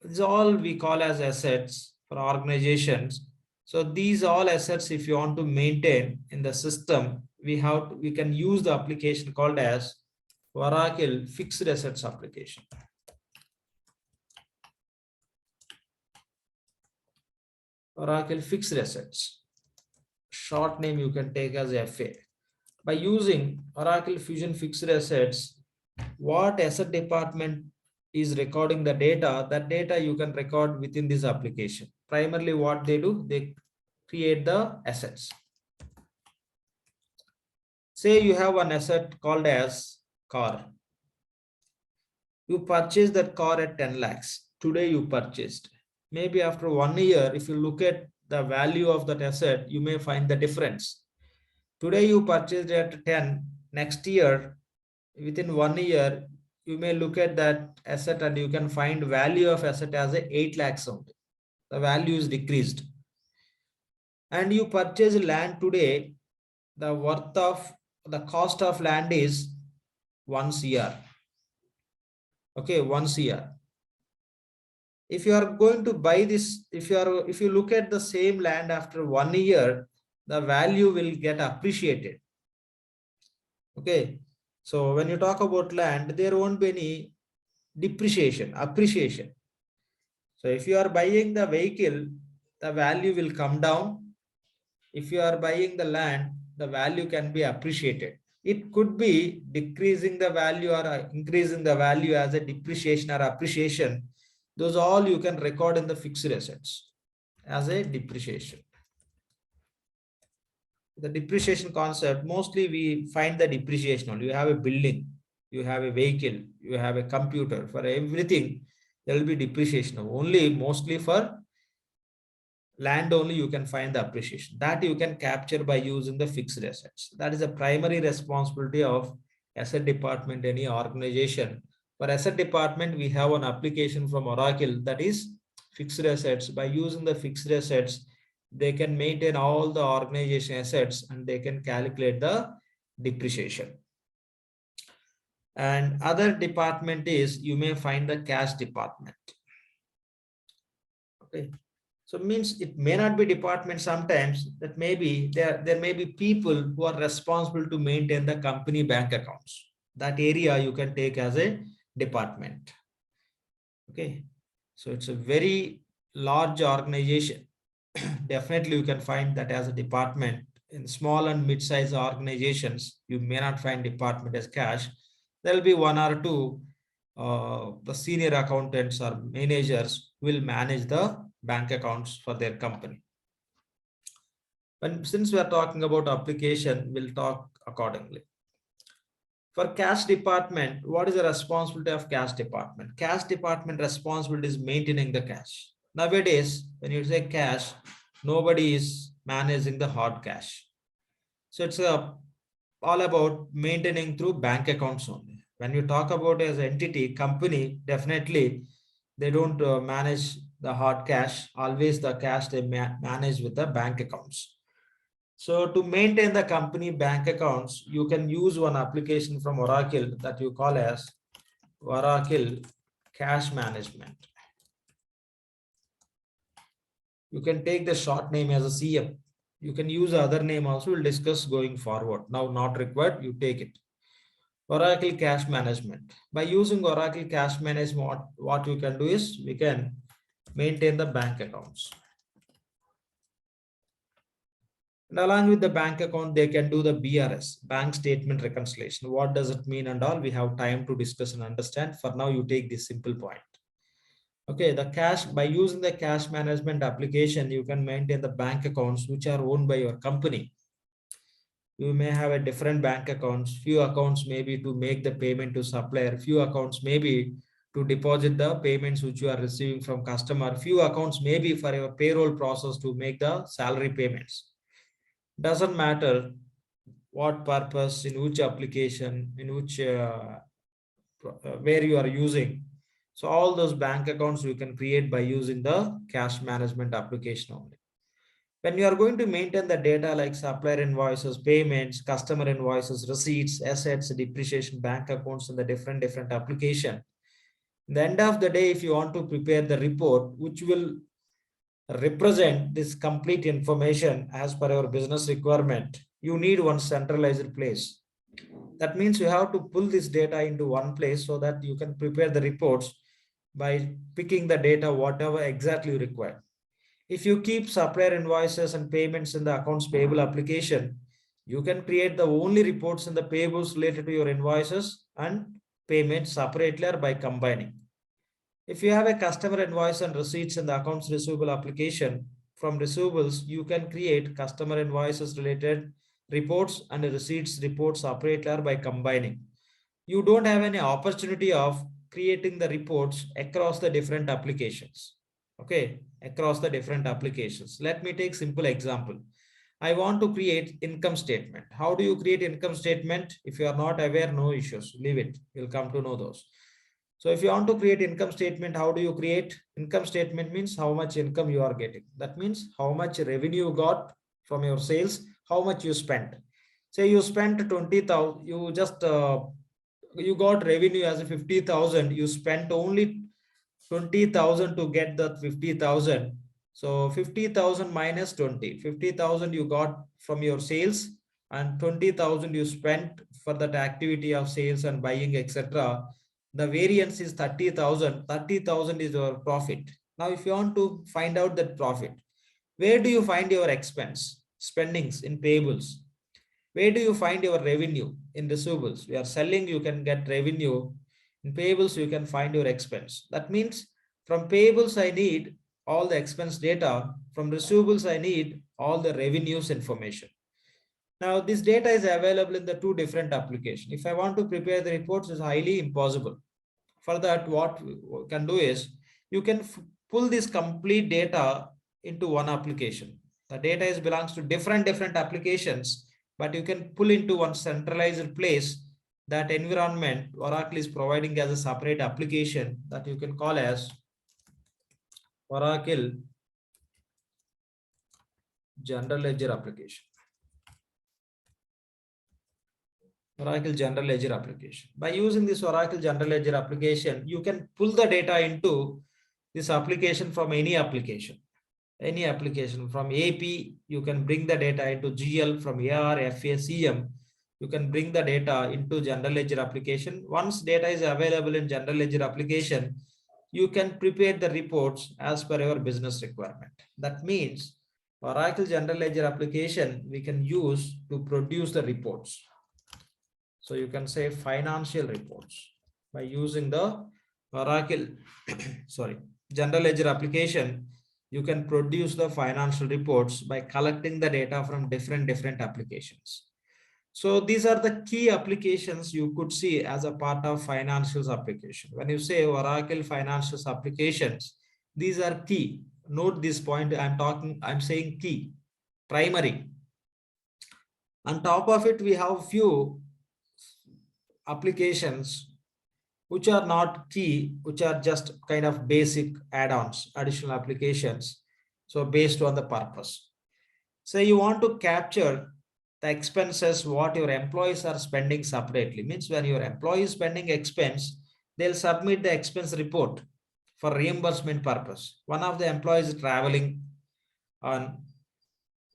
this all we call as assets for organizations. So these all assets, if you want to maintain in the system, we can use the application called as Oracle Fixed Assets application. Oracle Fixed Assets. Short name you can take as FA. By using Oracle Fusion Fixed Assets, what asset department is recording the data, that data you can record within this application. Primarily what they do, they create the assets. Say you have an asset called as car. You purchased that car at 10 lakhs. Today you purchased. Maybe after 1 year, if you look at the value of that asset, you may find the difference. Today you purchased at 10. Next year, within 1 year, you may look at that asset and you can find value of asset as a 8 lakhs only. The value is decreased. And you purchase land today, the cost of land is 1 CR. Okay, 1 CR. If you are going to buy this, if you look at the same land after 1 year, the value will get appreciated. Okay, so when you talk about land, there won't be any appreciation. So if you are buying the vehicle, the value will come down. If you are buying the land, the value can be appreciated. It could be decreasing the value or increasing the value as a depreciation or appreciation. Those all you can record in the fixed assets. as a depreciation. The depreciation concept, mostly we find the depreciation only. You have a building, you have a vehicle, you have a computer, for everything there will be depreciation. Only mostly for land only you can find the appreciation. That you can capture by using the fixed assets. That is the primary responsibility of asset department, any organization. For asset department, we have an application from Oracle, that is fixed assets. By using the fixed assets, they can maintain all the organization assets and they can calculate the depreciation. And other department is, you may find the cash department. Okay. So it means it may not be department sometimes, that maybe there may be people who are responsible to maintain the company bank accounts. That area you can take as a department. Okay. So it's a very large organization. Definitely you can find that as a department. In small and mid-sized organizations, you may not find department as cash. There will be one or two the senior accountants or managers will manage the bank accounts for their company. Since we are talking about application, we'll talk accordingly. For cash department, what is the responsibility of cash department? Cash department responsibility is maintaining the cash. Nowadays, when you say cash, nobody is managing the hard cash. So it's all about maintaining through bank accounts only. When you talk about as an entity, company, definitely they don't manage the hard cash. Always the cash they manage with the bank accounts. So to maintain the company bank accounts, you can use one application from Oracle that you call as Oracle Cash Management. You can take the short name as a CM. You can use the other name also. We'll discuss going forward. Now not required, you take it. Oracle Cash Management. By using Oracle Cash Management, what you can do is we can maintain the bank accounts. And along with the bank account, they can do the BRS, bank statement reconciliation. What does it mean and all? We have time to discuss and understand. For now, you take this simple point. Okay, the cash, by using the cash management application, you can maintain the bank accounts which are owned by your company. You may have a different bank accounts. Few accounts maybe to make the payment to supplier. Few accounts maybe to deposit the payments which you are receiving from customer. Few accounts maybe for your payroll process to make the salary payments. Doesn't matter what purpose, in which application, in which where you are using. So all those bank accounts you can create by using the cash management application only. When you are going to maintain the data like supplier invoices, payments, customer invoices, receipts, assets, depreciation, bank accounts, and the different application. At the end of the day, if you want to prepare the report, which will represent this complete information as per your business requirement, you need one centralized place. That means you have to pull this data into one place so that you can prepare the reports by picking the data, whatever exactly you require. If you keep supplier invoices and payments in the accounts payable application, you can create the only reports in the payables related to your invoices and payments separately or by combining. If you have a customer invoice and receipts in the accounts receivable application, from receivables, you can create customer invoices related reports and receipts reports separately or by combining. You don't have any opportunity of creating the reports across the different applications. Okay, across the different applications. Let me take simple example. I want to create income statement. How do you create income statement? If you are not aware, no issues, leave it. You'll come to know those. So if you want to create income statement, how do you create? Income statement means how much income you are getting. That means how much revenue you got from your sales, how much you spent. Say you spent 20,000, you just you got revenue as a 50,000, you spent only 20,000 to get the 50,000. So 50,000 minus 20, 50,000 you got from your sales and 20,000 you spent for that activity of sales and buying, etc. The variance is 30,000. 30,000 is your profit. Now, if you want to find out that profit, where do you find your expense? Spendings in payables. Where do you find your revenue? In receivables. We are selling, you can get revenue. In payables, you can find your expense. That means from payables, I need all the expense data. From receivables, I need all the revenues information. Now, this data is available in the two different applications. If I want to prepare the reports, it's highly impossible. For that, what we can do is you can pull this complete data into one application. The data is belongs to different applications, but you can pull into one centralized place. That environment Oracle is providing as a separate application that you can call as Oracle General Ledger application. Oracle General Ledger application. By using this Oracle General Ledger application, you can pull the data into this application from any application. Any application from AP, you can bring the data into GL. From AR, FA, CM, you can bring the data into General Ledger application. Once data is available in General Ledger application, you can prepare the reports as per your business requirement. That means Oracle General Ledger application we can use to produce the reports. So you can say financial reports by using the Oracle General Ledger application. You can produce the financial reports by collecting the data from different applications. So these are the key applications you could see as a part of financials application. When you say Oracle financials applications, these are key. Note this point. I'm saying key, primary. On top of it, we have few applications which are not key, which are just kind of basic add-ons, additional applications. So based on the purpose. Say you want to capture the expenses what your employees are spending separately. Means when your employee is spending expense, they'll submit the expense report for reimbursement purpose. One of the employees is traveling on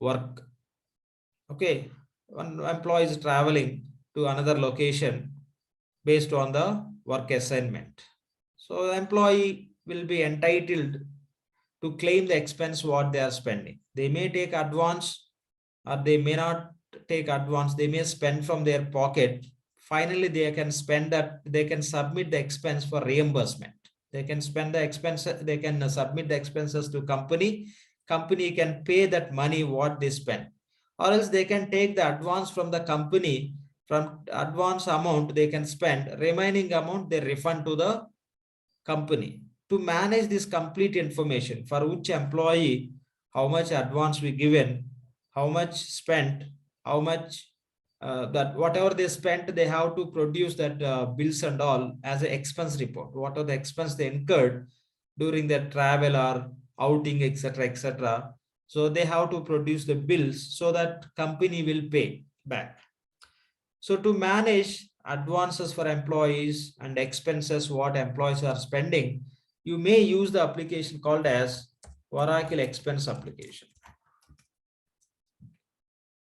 work. Okay, one employee is traveling to another location based on the work assignment. So the employee will be entitled to claim the expense what they are spending. They may take advance or they may not take advance. They may spend from their pocket. Finally, they can spend that. They can submit the expense for reimbursement. They can spend the expense. They can submit the expenses to company. Company can pay that money what they spend, or else they can take the advance from the company. From advance amount they can spend, remaining amount they refund to the company. To manage this complete information for which employee, how much advance we given, how much spent, how much that whatever they spent, they have to produce that bills and all as an expense report. What are the expense they incurred during their travel or outing, etc. So they have to produce the bills so that company will pay back. So to manage advances for employees and expenses what employees are spending, you may use the application called as Oracle Expense application.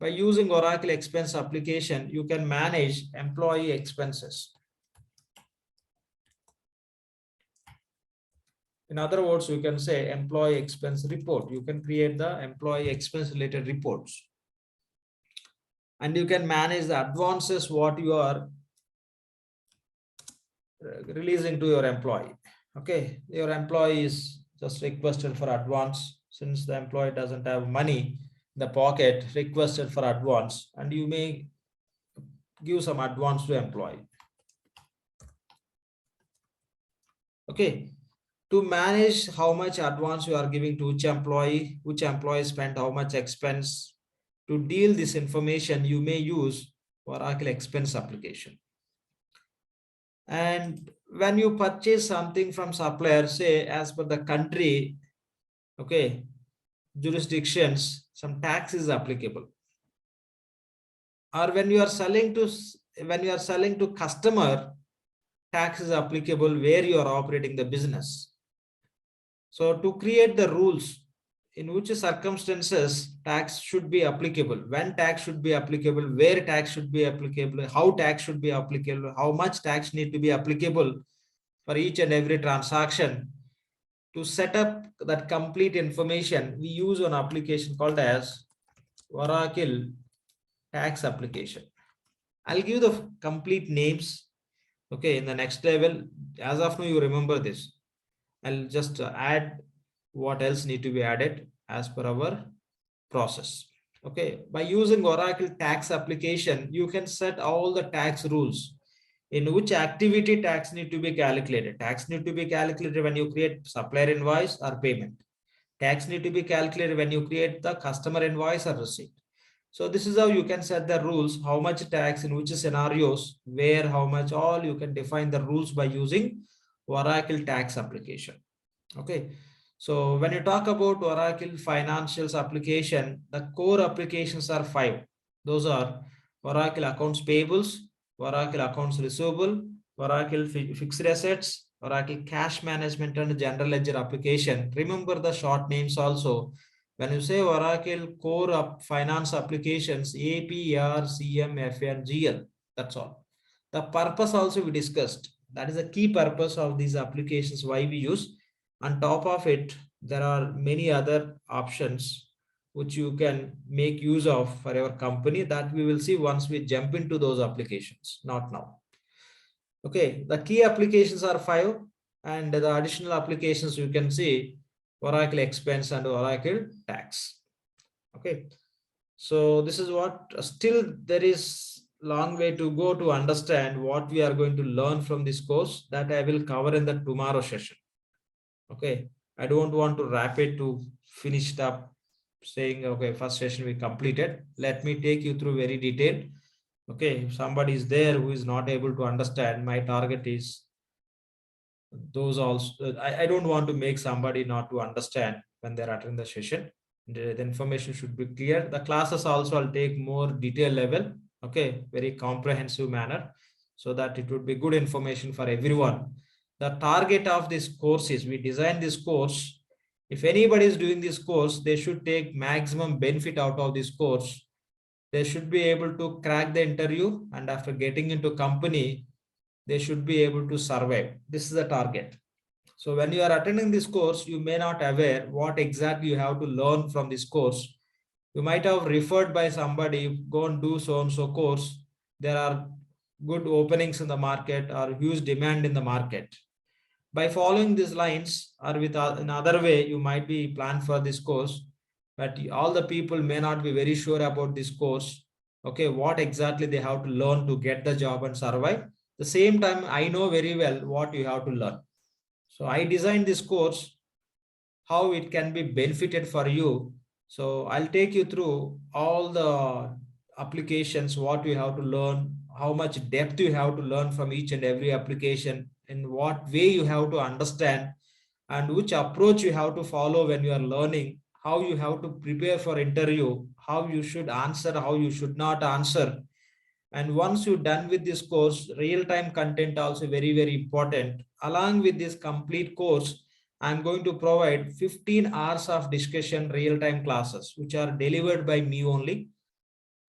By using Oracle Expense application, you can manage employee expenses. In other words, you can say employee expense report. You can create the employee expense related reports. And you can manage the advances what you are releasing to your employee. Okay, your employee is just requested for advance. Since the employee doesn't have money in the pocket, requested for advance, and you may give some advance to employee. Okay, to manage how much advance you are giving to which employee spent how much expense. To deal this information, you may use Oracle Expense application. And when you purchase something from supplier, say as per the country, okay, jurisdictions, some tax is applicable. Or when you are selling to customer, tax is applicable where you are operating the business. So to create the rules in which circumstances tax should be applicable, when tax should be applicable, where tax should be applicable, how tax should be applicable, how much tax need to be applicable for each and every transaction. To set up that complete information, we use an application called as Oracle Tax application. I'll give the complete names. Okay, in the next level, as of now, you remember this. I'll just add what else need to be added as per our process. Okay, by using Oracle tax application, you can set all the tax rules in which activity tax need to be calculated. Tax need to be calculated when you create supplier invoice or payment. Tax need to be calculated when you create the customer invoice or receipt. So this is how you can set the rules, how much tax in which scenarios, where, how much, all you can define the rules by using Oracle tax application. Okay. So when you talk about Oracle financials application, the core applications are 5. Those are Oracle accounts payables, Oracle accounts receivable, Oracle fixed assets, Oracle cash management and general ledger application. Remember the short names also. When you say Oracle core finance applications, AP, AR, CM, FA, and GL, that's all. The purpose also we discussed. That is the key purpose of these applications, why we use. On top of it, there are many other options which you can make use of for your company, that we will see once we jump into those applications, not now. Okay, the key applications are 5, and the additional applications you can see Oracle expense and Oracle tax. Okay, so this is what, still there is long way to go to understand what we are going to learn from this course, that I will cover in the tomorrow session. Okay, I don't want to wrap it to finish it up saying, okay, first session we completed. Let me take you through very detailed. Okay, if somebody is there who is not able to understand, my target is those also. I don't want to make somebody not to understand when they're attending the session. The information should be clear. The classes also I'll take more detailed level. Okay, very comprehensive manner, so that it would be good information for everyone. The target of this course is, we design this course. If anybody is doing this course, they should take maximum benefit out of this course. They should be able to crack the interview, and after getting into company, they should be able to survive. This is the target. So when you are attending this course, you may not aware what exactly you have to learn from this course. You might have referred by somebody, go and do so and so course. There are good openings in the market or huge demand in the market. By following these lines, or with another way, you might be planned for this course, but all the people may not be very sure about this course. Okay, what exactly they have to learn to get the job and survive. The same time, I know very well what you have to learn. So I designed this course, how it can be benefited for you. So I'll take you through all the applications, what you have to learn, how much depth you have to learn from each and every application, in what way you have to understand, and which approach you have to follow when you are learning, how you have to prepare for interview, how you should answer, how you should not answer. And once you're done with this course, real-time content also very, very important. Along with this complete course, I'm going to provide 15 hours of discussion real-time classes, which are delivered by me only.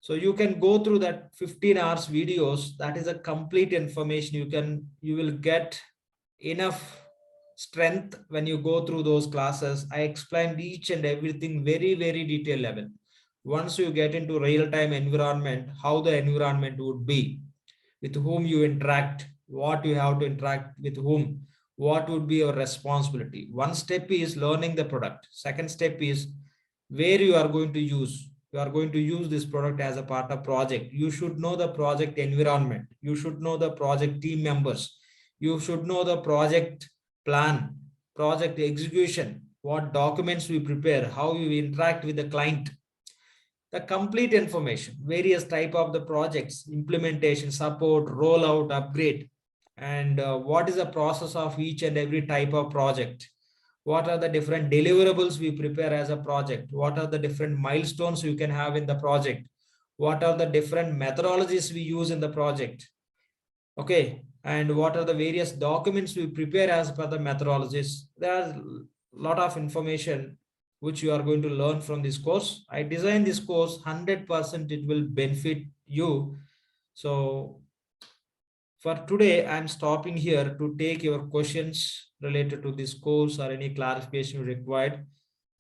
So you can go through that 15 hours videos. That is a complete information. You will get enough strength when you go through those classes. I explained each and everything very, very detailed level. Once you get into real-time environment, how the environment would be, with whom you interact, what you have to interact with whom, what would be your responsibility. One step is learning the product. Second step is where you are going to use. You are going to use this product as a part of project. You should know the project environment. You should know the project team members. You should know the project plan, project execution, what documents we prepare, how you interact with the client. The complete information, various type of the projects, implementation, support, rollout, upgrade, and what is the process of each and every type of project. What are the different deliverables we prepare as a project? What are the different milestones you can have in the project? What are the different methodologies we use in the project? Okay, and what are the various documents we prepare as per the methodologies? There are a lot of information which you are going to learn from this course. I designed this course 100%, it will benefit you. So for today, I'm stopping here to take your questions related to this course or any clarification required.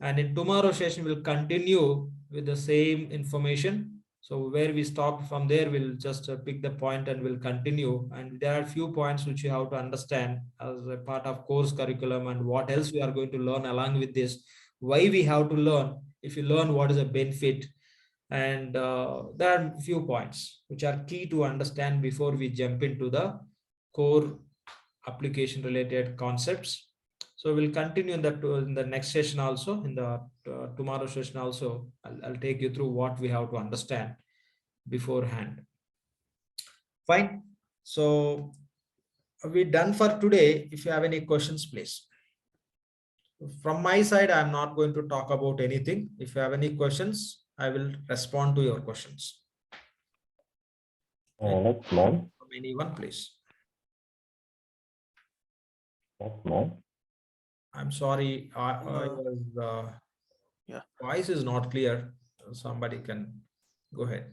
And in tomorrow's session, we'll continue with the same information. So where we stop from there, we'll just pick the point and we'll continue. And there are a few points which you have to understand as a part of course curriculum, and what else we are going to learn along with this. Why we have to learn? If you learn, what is a benefit? And there are a few points which are key to understand before we jump into the core application related concepts. So we'll continue in the next session also, in the tomorrow session also. I'll take you through what we have to understand beforehand. Fine. So we're done for today. If you have any questions, please. From my side, I'm not going to talk about anything. If you have any questions, I will respond to your questions. LAXMAN. From anyone, please. LAXMAN. I'm sorry, Yeah. voice is not clear. Somebody can go ahead.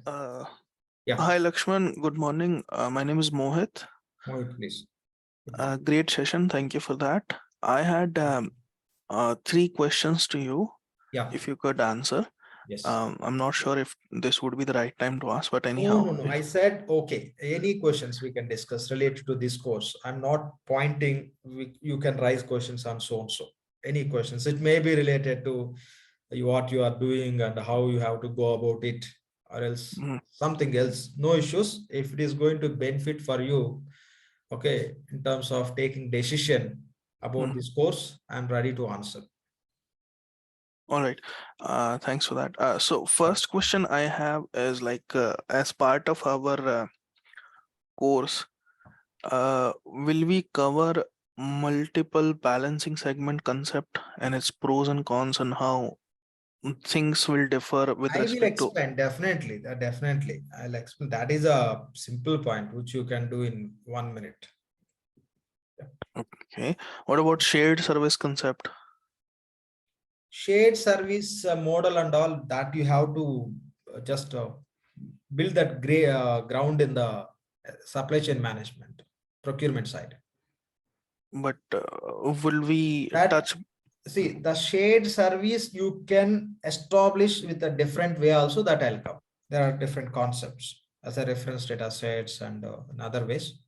Yeah. Hi, Lakshman. Good morning. My name is Mohit. Mohit, please. Great session. Thank you for that. I had 3 questions to you, Yeah. if you could answer. Yes. I'm not sure if this would be the right time to ask, but No, anyhow. no, no. I said, okay, any questions we can discuss related to this course. I'm not pointing, you can raise questions on so and so. Any questions? It may be related to what you are doing and how you have to go about it, or else something else. No issues. If it is going to benefit for you, okay, in terms of taking decision about this course, I'm ready to answer. All right. Thanks for that. So first question I have is like, as part of our course, will we cover multiple balancing segment concept and its pros and cons, and how things will differ with I will respect to? explain, definitely, definitely. I'll explain. That is a simple point which you can do in 1 minute. Okay. What about shared service concept? Shared service model and all that, you have to just build that ground in the supply chain management, procurement side. But will we touch? See, the shared service you can establish with a different way also, that I'll come. There are different concepts as a reference data sets and in other ways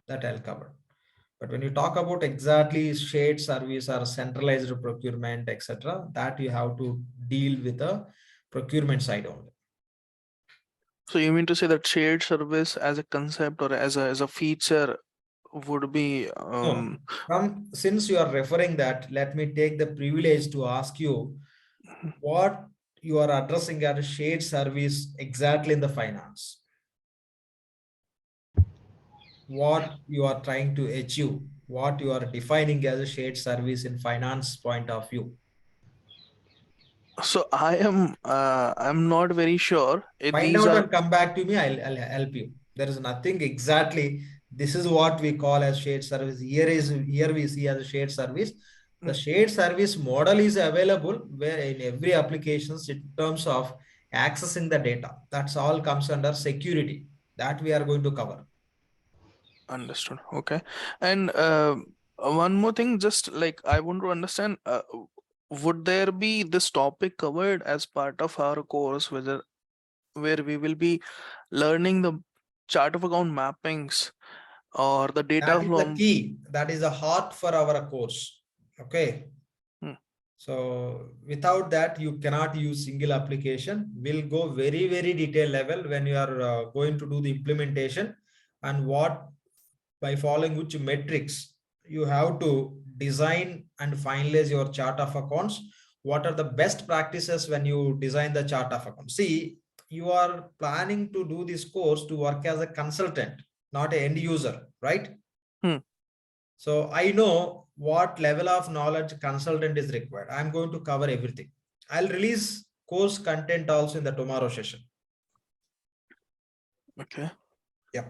that I'll cover. But when you talk about exactly shared service or centralized procurement, etc., that you have to deal with the procurement side only. So you mean to say that shared service as a concept or as a feature would be No, since you are referring that, let me take the privilege to ask you what you are addressing as a shared service exactly in the finance. What you are trying to achieve, what you are defining as a shared service in finance point of view. So I'm not very sure. Find out and come back to me. I'll help you. There is nothing exactly. This is what we call as shared service. Here we see as a shared service. The shared service model is available where in every applications in terms of accessing the data. That's all comes under security that we are going to cover. Understood. Okay. And one more thing, just like I want to understand, would there be this topic covered as part of our course, where we will be learning the chart of account mappings or the data That is the from? key. That is the heart for our course. Okay. So without that, you cannot use single application. We'll go very, very detailed level when you are going to do the implementation, and what by following which metrics you have to design and finalize your chart of accounts. What are the best practices when you design the chart of accounts? See, you are planning to do this course to work as a consultant, not an end user, right? So I know what level of knowledge consultant is required. I'm going to cover everything. I'll release course content also in the tomorrow session. Okay. Yeah.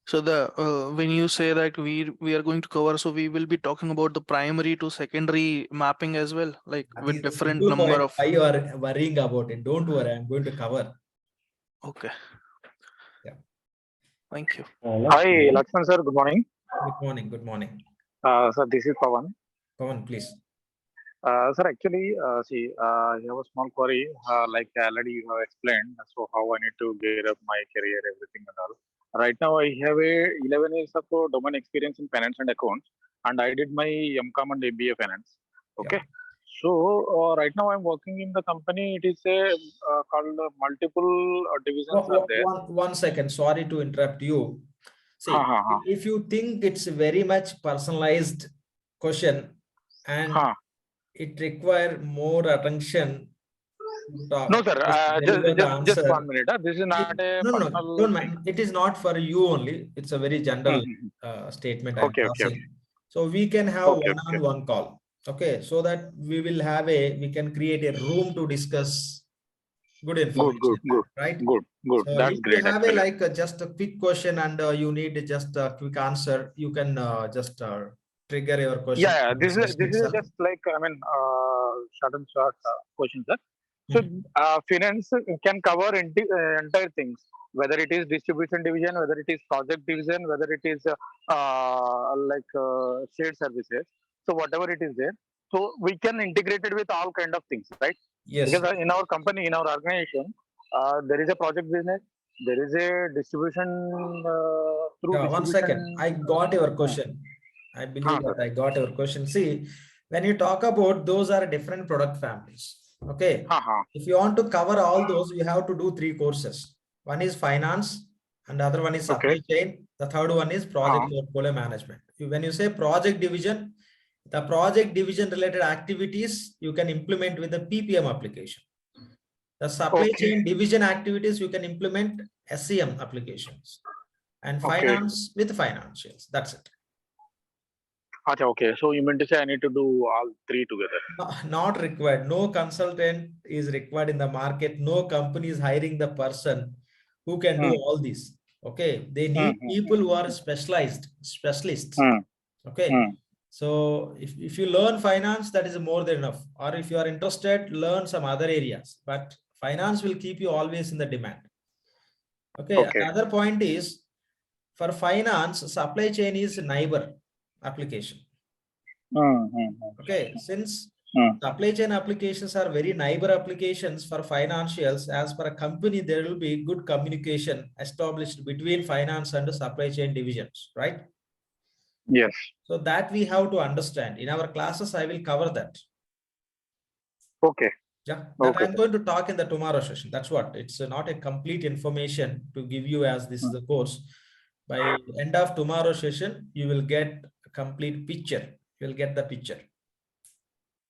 So the when you say that we are going to cover, so we will be talking about the primary to secondary mapping as well, like with different number of. Why you are worrying about it? Don't worry, I'm going to cover. Okay. Yeah. Thank you. Hi, Lakshman sir. Good morning. Good morning. Good morning. So this is Pawan. Pawan, please. Sir, actually, see, I have a small query, like already you have explained, so how I need to gear up my career, everything and all. Right now, I have a 11 years of domain experience in finance and accounts, and I did my MCOM and MBA finance. Okay. So, right now I'm working in the company. It is a called multiple divisions are there. One second, sorry to interrupt you. See, Ha, ha, ha. if you think it's a very much personalized question and Ha. it require more attention to No, sir. deliver the Just answer. 1 minute. This is not a No, personal don't thing. mind. It is not for you only. It's a very general statement I'm Okay, okay, passing. So we can have okay, okay. one-on-one call. Okay, so that we can create a room to discuss good Good, good, information, good, right? good, good. So That's if you great, have a actually. just a quick question and you need just a quick answer, you can just trigger your question Yeah, in this session this is itself. just like short and short questions, sir. So, finance can cover entire things, whether it is distribution division, whether it is project division, whether it is shared services. So, whatever it is there, so we can integrate it with all kind of things, right? Yes. Because in our company, in our organization, there is a project business, there is a distribution through Yeah, 1 second. distribution. I got your question. I believe Sir. that I got your question. See, when you talk about those are different product families. Okay. Ha. If you want to cover all those, you have to do 3 courses. One is finance, and the other one is Okay. supply chain. The third one is project portfolio management. When you say project division, the project division related activities you can implement with the PPM application. The supply Okay. chain division activities you can implement SCM applications, and Okay. finance with financials. That's it. Okay. So you meant to say I need to do all three together. Not required. No consultant is required in the market. No company is hiring the person who can do all these. Okay. They need people who are specialists. Okay. So if you learn finance, that is more than enough. Or if you are interested, learn some other areas. But finance will keep you always in the demand. Okay. Another point is for finance, supply chain is neighbor application. Okay. Since supply chain applications are very neighbor applications for financials, as per a company, there will be good communication established between finance and the supply chain divisions, right? Yes. So that we have to understand. In our classes, I will cover that. Okay. Yeah, that I'm going to talk in the tomorrow session. That's what. It's not a complete information to give you as this is a course. By end of tomorrow session, you will get a complete picture. You'll get the picture.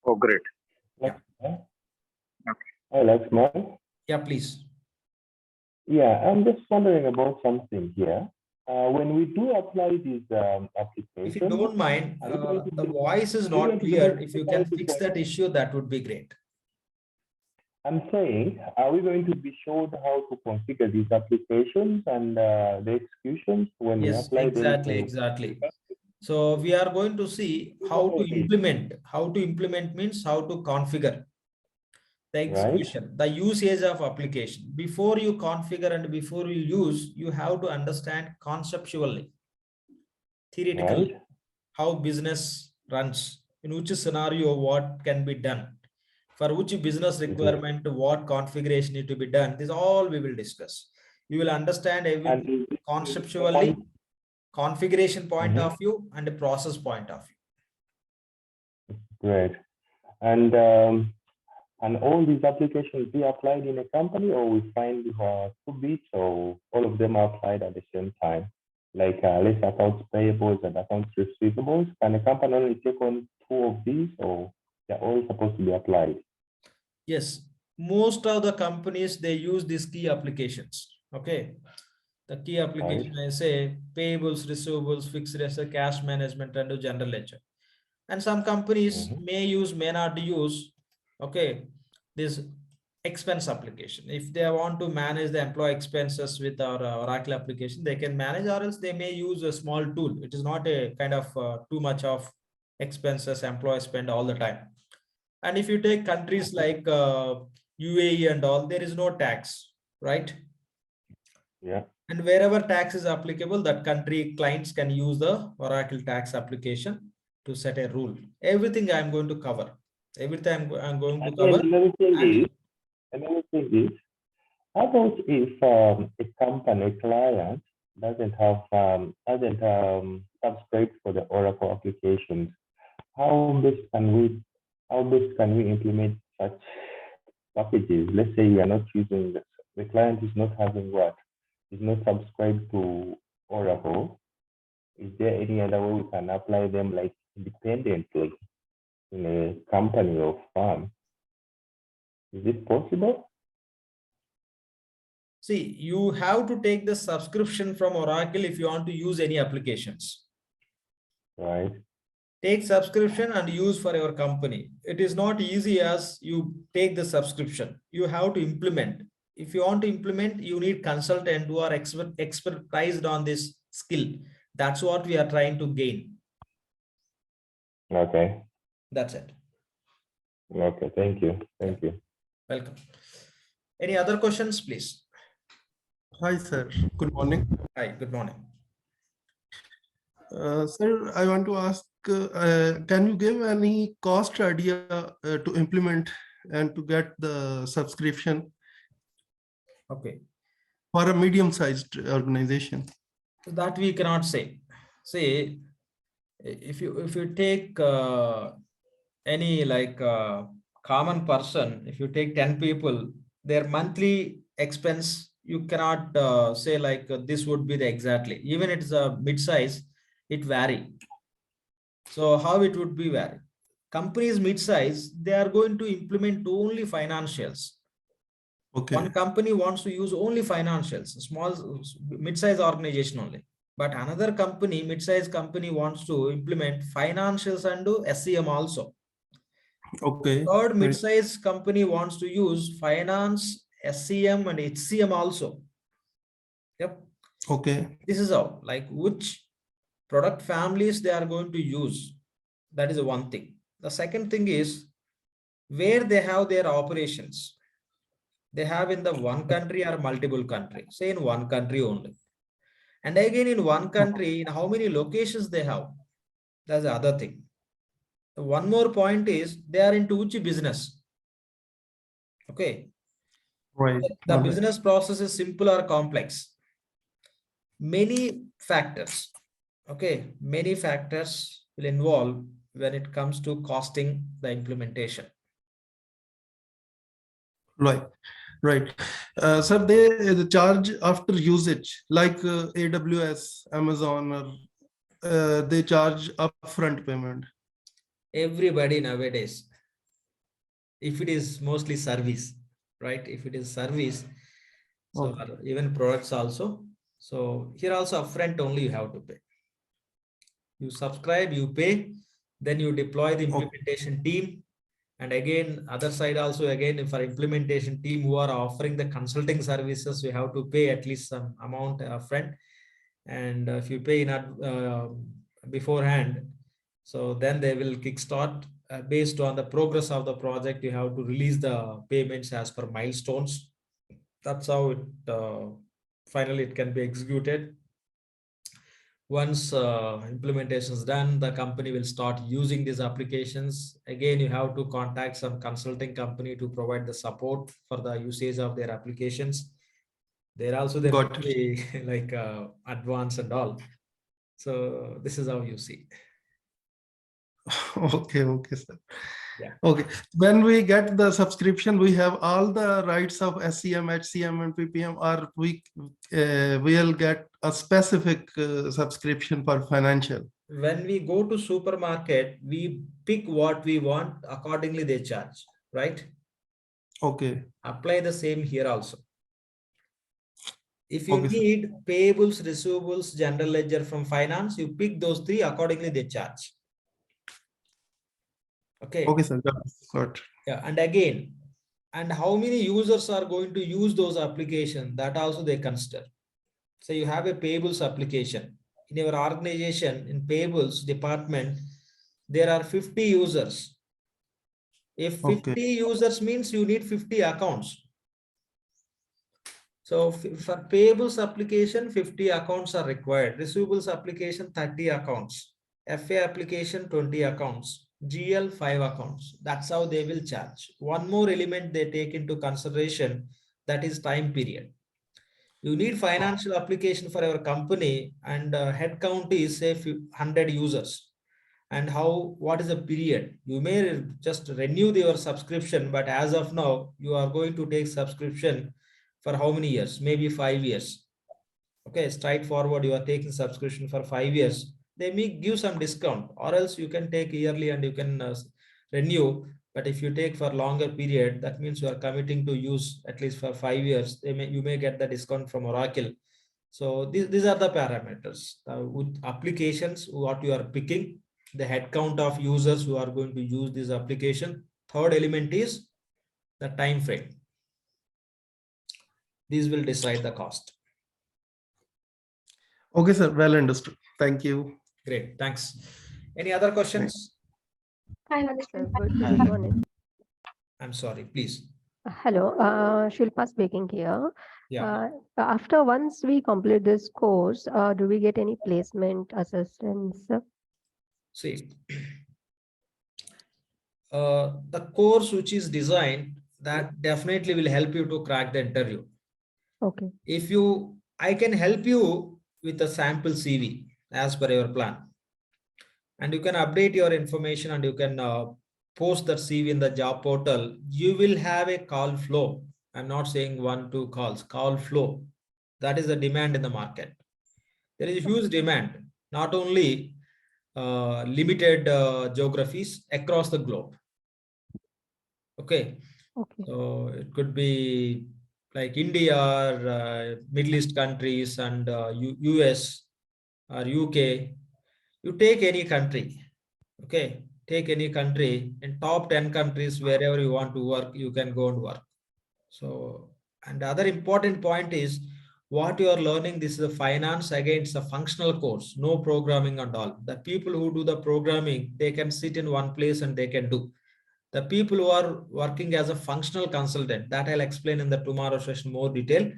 Oh, great. Yeah. LAXMAN. Yeah, please. Yeah, I'm just wondering about something here. When we do apply these applications, if you don't mind, the voice is not clear. If you can fix that issue, that would be great. I'm saying, are we going to be showed how to configure these applications and the executions when we apply exactly. So we are going to see how to implement. How to implement means how to configure the execution, the usage of application. Before you configure and before you use, you have to understand conceptually, theoretically, how business runs, in which scenario what can be done, for which business requirement, what configuration need to be done. This all we will discuss. You will understand everything conceptually, configuration point of view, and a process point of view. Great. And all these applications be applied in a company, or we find two bits, or all of them are applied at the same time? Like less accounts payables and accounts receivables. Can a company only take on 2 of these, or they're all supposed to be applied? Yes, most of the companies, they use these key applications. Okay. The key application, I say payables, receivables, fixed asset, cash management, and general ledger. And some companies may not use, okay, this expense application. If they want to manage the employee expenses with our Oracle application, they can manage, or else they may use a small tool. It is not a kind of too much of expenses employee spend all the time. And if you take countries like UAE and all, there is no tax, right? Yeah. And wherever tax is applicable, that country clients can use the Oracle tax application to set a rule. Everything I'm going to cover. Everything I'm going to And cover. then another thing And is, how about if a company, a client doesn't subscribe for the Oracle applications? How best can we implement such packages? Let's say we are not using the client is not having what? Is not subscribed to Oracle. Is there any other way we can apply them like independently in a company or firm? Is it possible? see, you have to take the subscription from Oracle if you want to use any applications. Right. Take subscription and use for your company. It is not easy as you take the subscription. You have to implement. If you want to implement, you need consultant who are expertised on this skill. That's what we are trying to gain. Okay. That's it. Okay. Thank you. Thank you. Welcome. Any other questions, please? Hi, sir. Good morning. Hi, good morning. Sir, I want to ask, can you give any cost idea to implement and to get the subscription Okay. for a medium-sized organization? That we cannot say. See, if you take any like common person, if you take 10 people, their monthly expense, you cannot say like this would be the exactly. Even it's a mid-size, it vary. So how it would be vary? Companies mid-size, they are going to implement only financials. Okay. One company wants to use only financials, small mid-size organization only. But another company, mid-size company, wants to implement financials and do SCM also. Okay. Third Right. mid-size company wants to use finance, SCM and HCM also. Yep. Okay. This is how, like which product families they are going to use. That is the one thing. The second thing is where they have their operations. They have in the one country or multiple countries. Say in one country only. And again in one country, in how many locations they have. That's the other thing. One more point is they are into which business. Okay. Right. The All right. business process is simple or complex. Many factors. Okay. Many factors will involve when it comes to costing the implementation. Right. Right. Sir, they charge after usage, like AWS, Amazon, or they charge upfront payment. Everybody nowadays, if it is mostly service, right? If it is service, so Okay. even products also. So here also upfront only you have to pay. You subscribe, you pay, then you deploy the implementation team. And again, other side also, again, for implementation team who are offering the consulting services, we have to pay at least some amount upfront. And if you pay in beforehand, so then they will kickstart based on the progress of the project. You have to release the payments as per milestones. That's how it finally it can be executed. Once implementation is done, the company will start using these applications. Again, you have to contact some consulting company to provide the support for the usage of their applications. There also there Got will be like advance and all. So this is how you see. Okay, okay, sir. Yeah. Okay. When we get the subscription, we have all the rights of SCM, HCM, and PPM, or we'll get a specific subscription for financial. When we go to supermarket, we pick what we want, accordingly they charge, right? Okay. Apply the same here also. If you Okay, sir. need payables, receivables, general ledger from finance, you pick those three, accordingly they charge. Okay. Okay, sir. Got it. Yeah, and again, and how many users are going to use those applications, that also they consider. So you have a payables application. In your organization, in payables department, there are 50 users. If 50 Okay. users means you need 50 accounts. So for payables application, 50 accounts are required. Receivables application, 30 accounts. FA application, 20 accounts. GL 5 accounts. That's how they will charge. One more element they take into consideration, that is time period. You need financial application for your company and head count is say 100 users. And what is the period? You may just renew your subscription, but as of now, you are going to take subscription for how many years? Maybe 5 years. Okay, straightforward, you are taking subscription for 5 years. They may give some discount, or else you can take yearly and you can renew. But if you take for longer period, that means you are committing to use at least for 5 years. You may get the discount from Oracle. So these are the parameters. With applications, what you are picking, the head count of users who are going to use this application. Third element is the time frame. These will decide the cost. Okay, sir. Well understood. Thank you. Great. Thanks. Any other questions? Hi, good morning. I'm sorry, please. Hello, Shilpa speaking here. Yeah. After once we complete this course, do we get any placement assistance? See, the course which is designed, that definitely will help you to crack the interview. Okay. I can help you with a sample CV as per your plan. And you can update your information and you can post that CV in the job portal. You will have a call flow. I'm not saying 1-2 calls, call flow. That is the demand in the market. There is a huge demand, not only limited geographies across the globe. Okay. So it could be like India or Middle East countries and US or UK. You take any country, okay, take any country in top 10 countries, wherever you want to work, you can go and work. So, and the other important point is what you are learning. This is a finance, against a functional course, no programming and all. The people who do the programming, they can sit in one place and they can do. The people who are working as a functional consultant, that I'll explain in the tomorrow session more detail.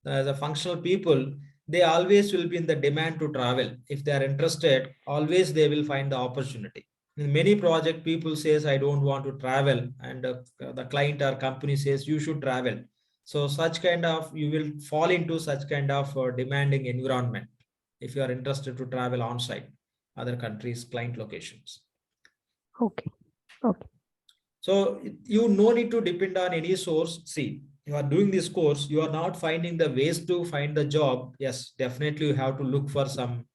As a functional people, they always will be in the demand to travel. If they are interested, always they will find the opportunity. In many project, people says, I don't want to travel. And the client or company says, you should travel. So such kind of, you will fall into such kind of demanding environment if you are interested to travel on site, other countries, client locations. Okay. Okay. So you no need to depend on any source. See, you are doing this course, you are not finding the ways to find the job. Yes, definitely you have to look for some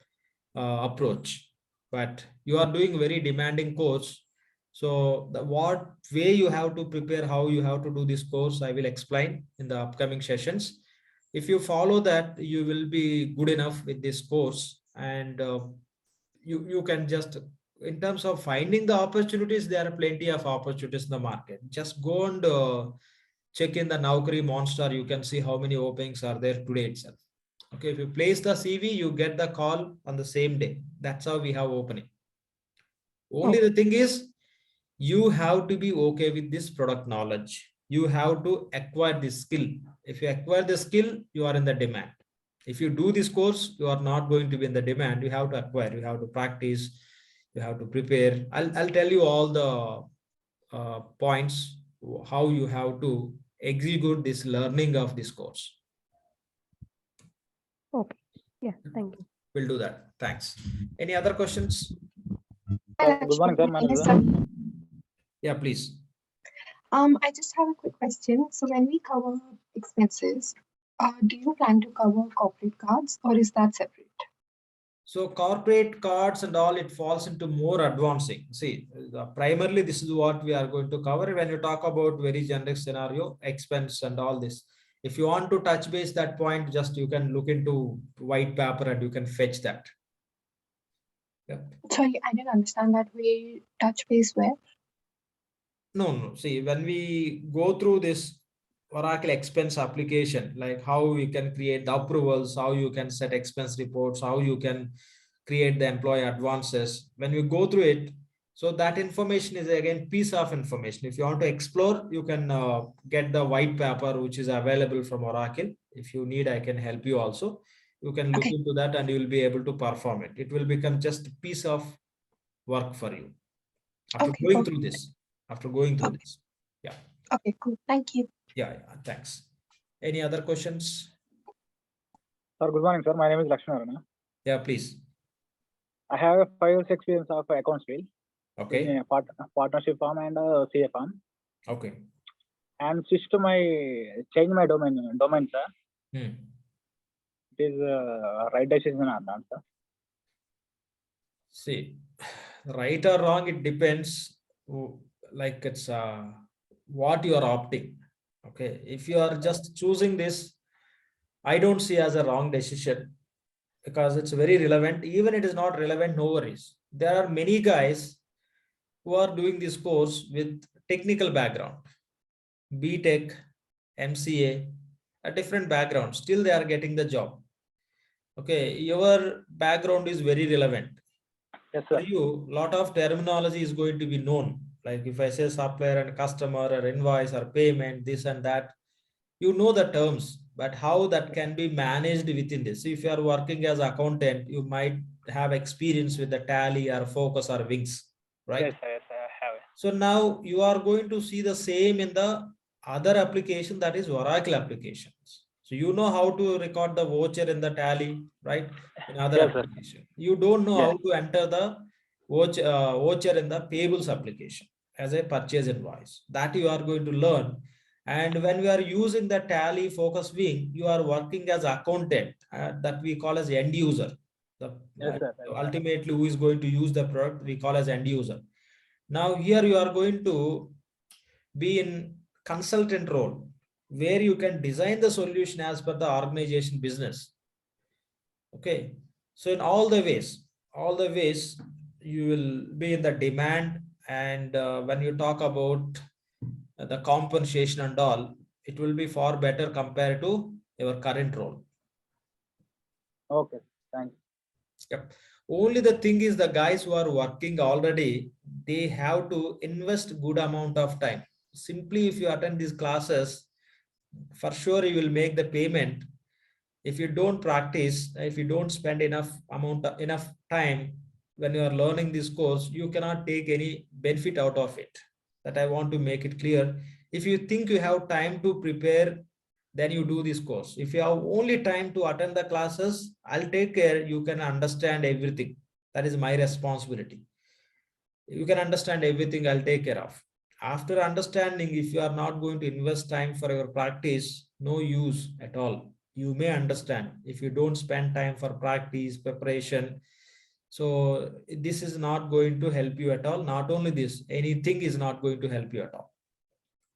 approach, but you are doing very demanding course. So what way you have to prepare, how you have to do this course, I will explain in the upcoming sessions. If you follow that, you will be good enough with this course, and you can just, in terms of finding the opportunities, there are plenty of opportunities in the market. Just go and check in the Naukri Monster. You can see how many openings are there today itself. Okay, if you place the CV, you get the call on the same day. That's how we have opening. Only the thing is, you have to be okay with this product knowledge. You have to acquire this skill. If you acquire the skill, you are in the demand. If you do this course, you are not going to be in the demand. You have to acquire, you have to practice, you have to prepare. I'll tell you all the points, how you have to execute this learning of this course. Okay. Yeah. Thank you. We'll do that. Thanks. Any other questions? Good morning, sir. Manager. Yeah, please. I just have a quick question. So when we cover expenses, do you plan to cover corporate cards or is that separate? So corporate cards and all, it falls into more advancing. See, primarily this is what we are going to cover when you talk about very generic scenario, expense and all this. If you want to touch base that point, just you can look into white paper and you can fetch that. Yep. Sorry, I didn't understand that. We touch base where? No. See, when we go through this Oracle expense application, like how we can create the approvals, how you can set expense reports, how you can create the employee advances. When we go through it, so that information is again piece of information. If you want to explore, you can get the white paper, which is available from Oracle. If you need, I can help you also. You can look into that and you will be able to perform it. It will become just a piece of work for you. after Okay, going okay. through this. After going through Okay. this. Yeah. Okay, cool. Thank you. Yeah. Thanks. Any other questions? Sir, good morning, sir. My name is Lakshman. Yeah, please. I have a 5 years experience of accounts field in Okay. a partnership firm and CA firm. Okay. And switched to change my domain, sir. Hmm. It is right decision or not, sir? See, right or wrong, it depends. Like it's what you are opting. Okay. If you are just choosing this, I don't see as a wrong decision because it's very relevant. Even it is not relevant, no worries. There are many guys who are doing this course with technical background, BTech, MCA, a different background. Still, they are getting the job. Okay, your background is very relevant. Yes, For sir. you, lot of terminology is going to be known. Like if I say supplier and customer or invoice or payment, this and that, you know the terms, but how that can be managed within this. If you are working as accountant, you might have experience with the Tally or Focus or Wings, right? Yes, sir. Yes, sir. I have it. So now you are going to see the same in the other application, that is Oracle applications. So you know how to record the voucher in the Tally, right? In other Yes, sir. application. You don't know Yes. how to enter the voucher in the payables application as a purchase invoice. That you are going to learn. And when we are using the Tally Focus Wing, you are working as accountant that we call as end user. Yes, sir. Yes, sir. Ultimately, who is going to use the product, we call as end user. Now here you are going to be in consultant role where you can design the solution as per the organization business. Okay. So in all the ways you will be in the demand, and when you talk about the compensation and all, it will be far better compared to your current role. Okay. Thanks. Yep. Only the thing is the guys who are working already, they have to invest good amount of time. Simply if you attend these classes, for sure you will make the payment. If you don't practice, if you don't spend enough time when you are learning this course, you cannot take any benefit out of it. That I want to make it clear. If you think you have time to prepare, then you do this course. If you have only time to attend the classes, I'll take care. You can understand everything. That is my responsibility. You can understand everything, I'll take care of. After understanding, if you are not going to invest time for your practice, no use at all. You may understand if you don't spend time for practice, preparation. So this is not going to help you at all. Not only this, anything is not going to help you at all.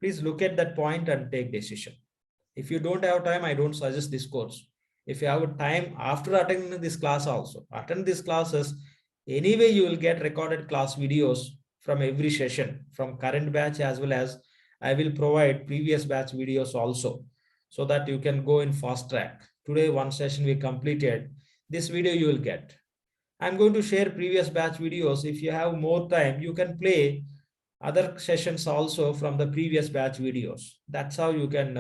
Please look at that point and take decision. If you don't have time, I don't suggest this course. If you have time after attending this class also, attend these classes. Anyway, you will get recorded class videos from every session, from current batch as well as I will provide previous batch videos also, so that you can go in fast track. Today, one session we completed. This video you will get. I'm going to share previous batch videos. If you have more time, you can play other sessions also from the previous batch videos. That's how you can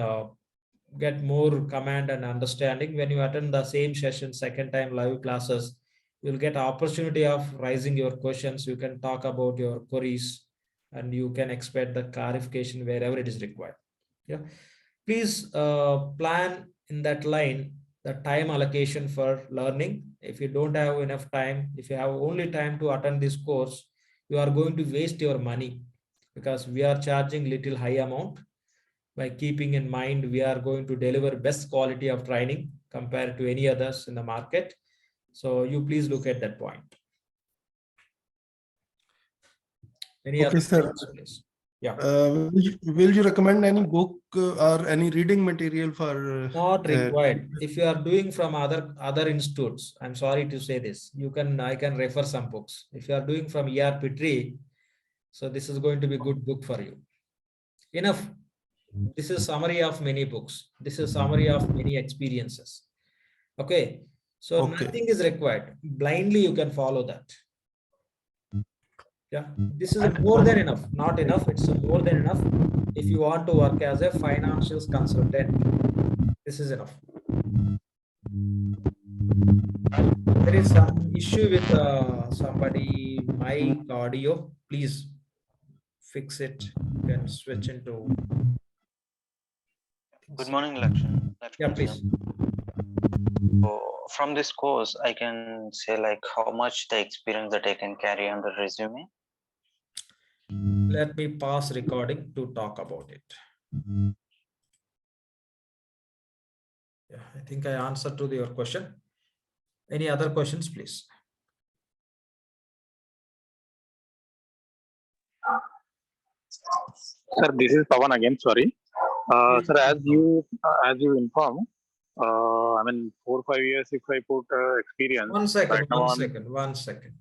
get more command and understanding. When you attend the same session second time live classes, you'll get opportunity of raising your questions. You can talk about your queries and you can expect the clarification wherever it is required. Yeah, please plan in that line the time allocation for learning. If you don't have enough time, if you have only time to attend this course, you are going to waste your money, because we are charging little high amount. By keeping in mind we are going to deliver best quality of training compared to any others in the market. So you please look at that point. Any Okay, other sir. questions, please? Yeah. Will you recommend any book or any reading material for? Not required. If you are doing from other institutes, I'm sorry to say this, I can refer some books. If you are doing from ERPTREE, so this is going to be a good book for you. Enough. This is summary of many books. This is summary of many experiences. Okay. So Okay. nothing is required. Blindly you can follow that. Yeah. This is more than enough. Not enough. It's more than enough. If you want to work as a financial consultant, this is enough. There is some issue with somebody mic audio. Please fix it. You can switch into. Good morning, Lakshman. Yeah, Lakshman, please. sir. So from this course, I can say like how much the experience that I can carry on the resume. Let me pause recording to talk about it. Yeah, I think I answered to your question. Any other questions, please? Sir, this is Pawan again. Sorry. Sir, as you informed, I mean 4 or 5 years if I put experience. One second, right now one I'm second, one second.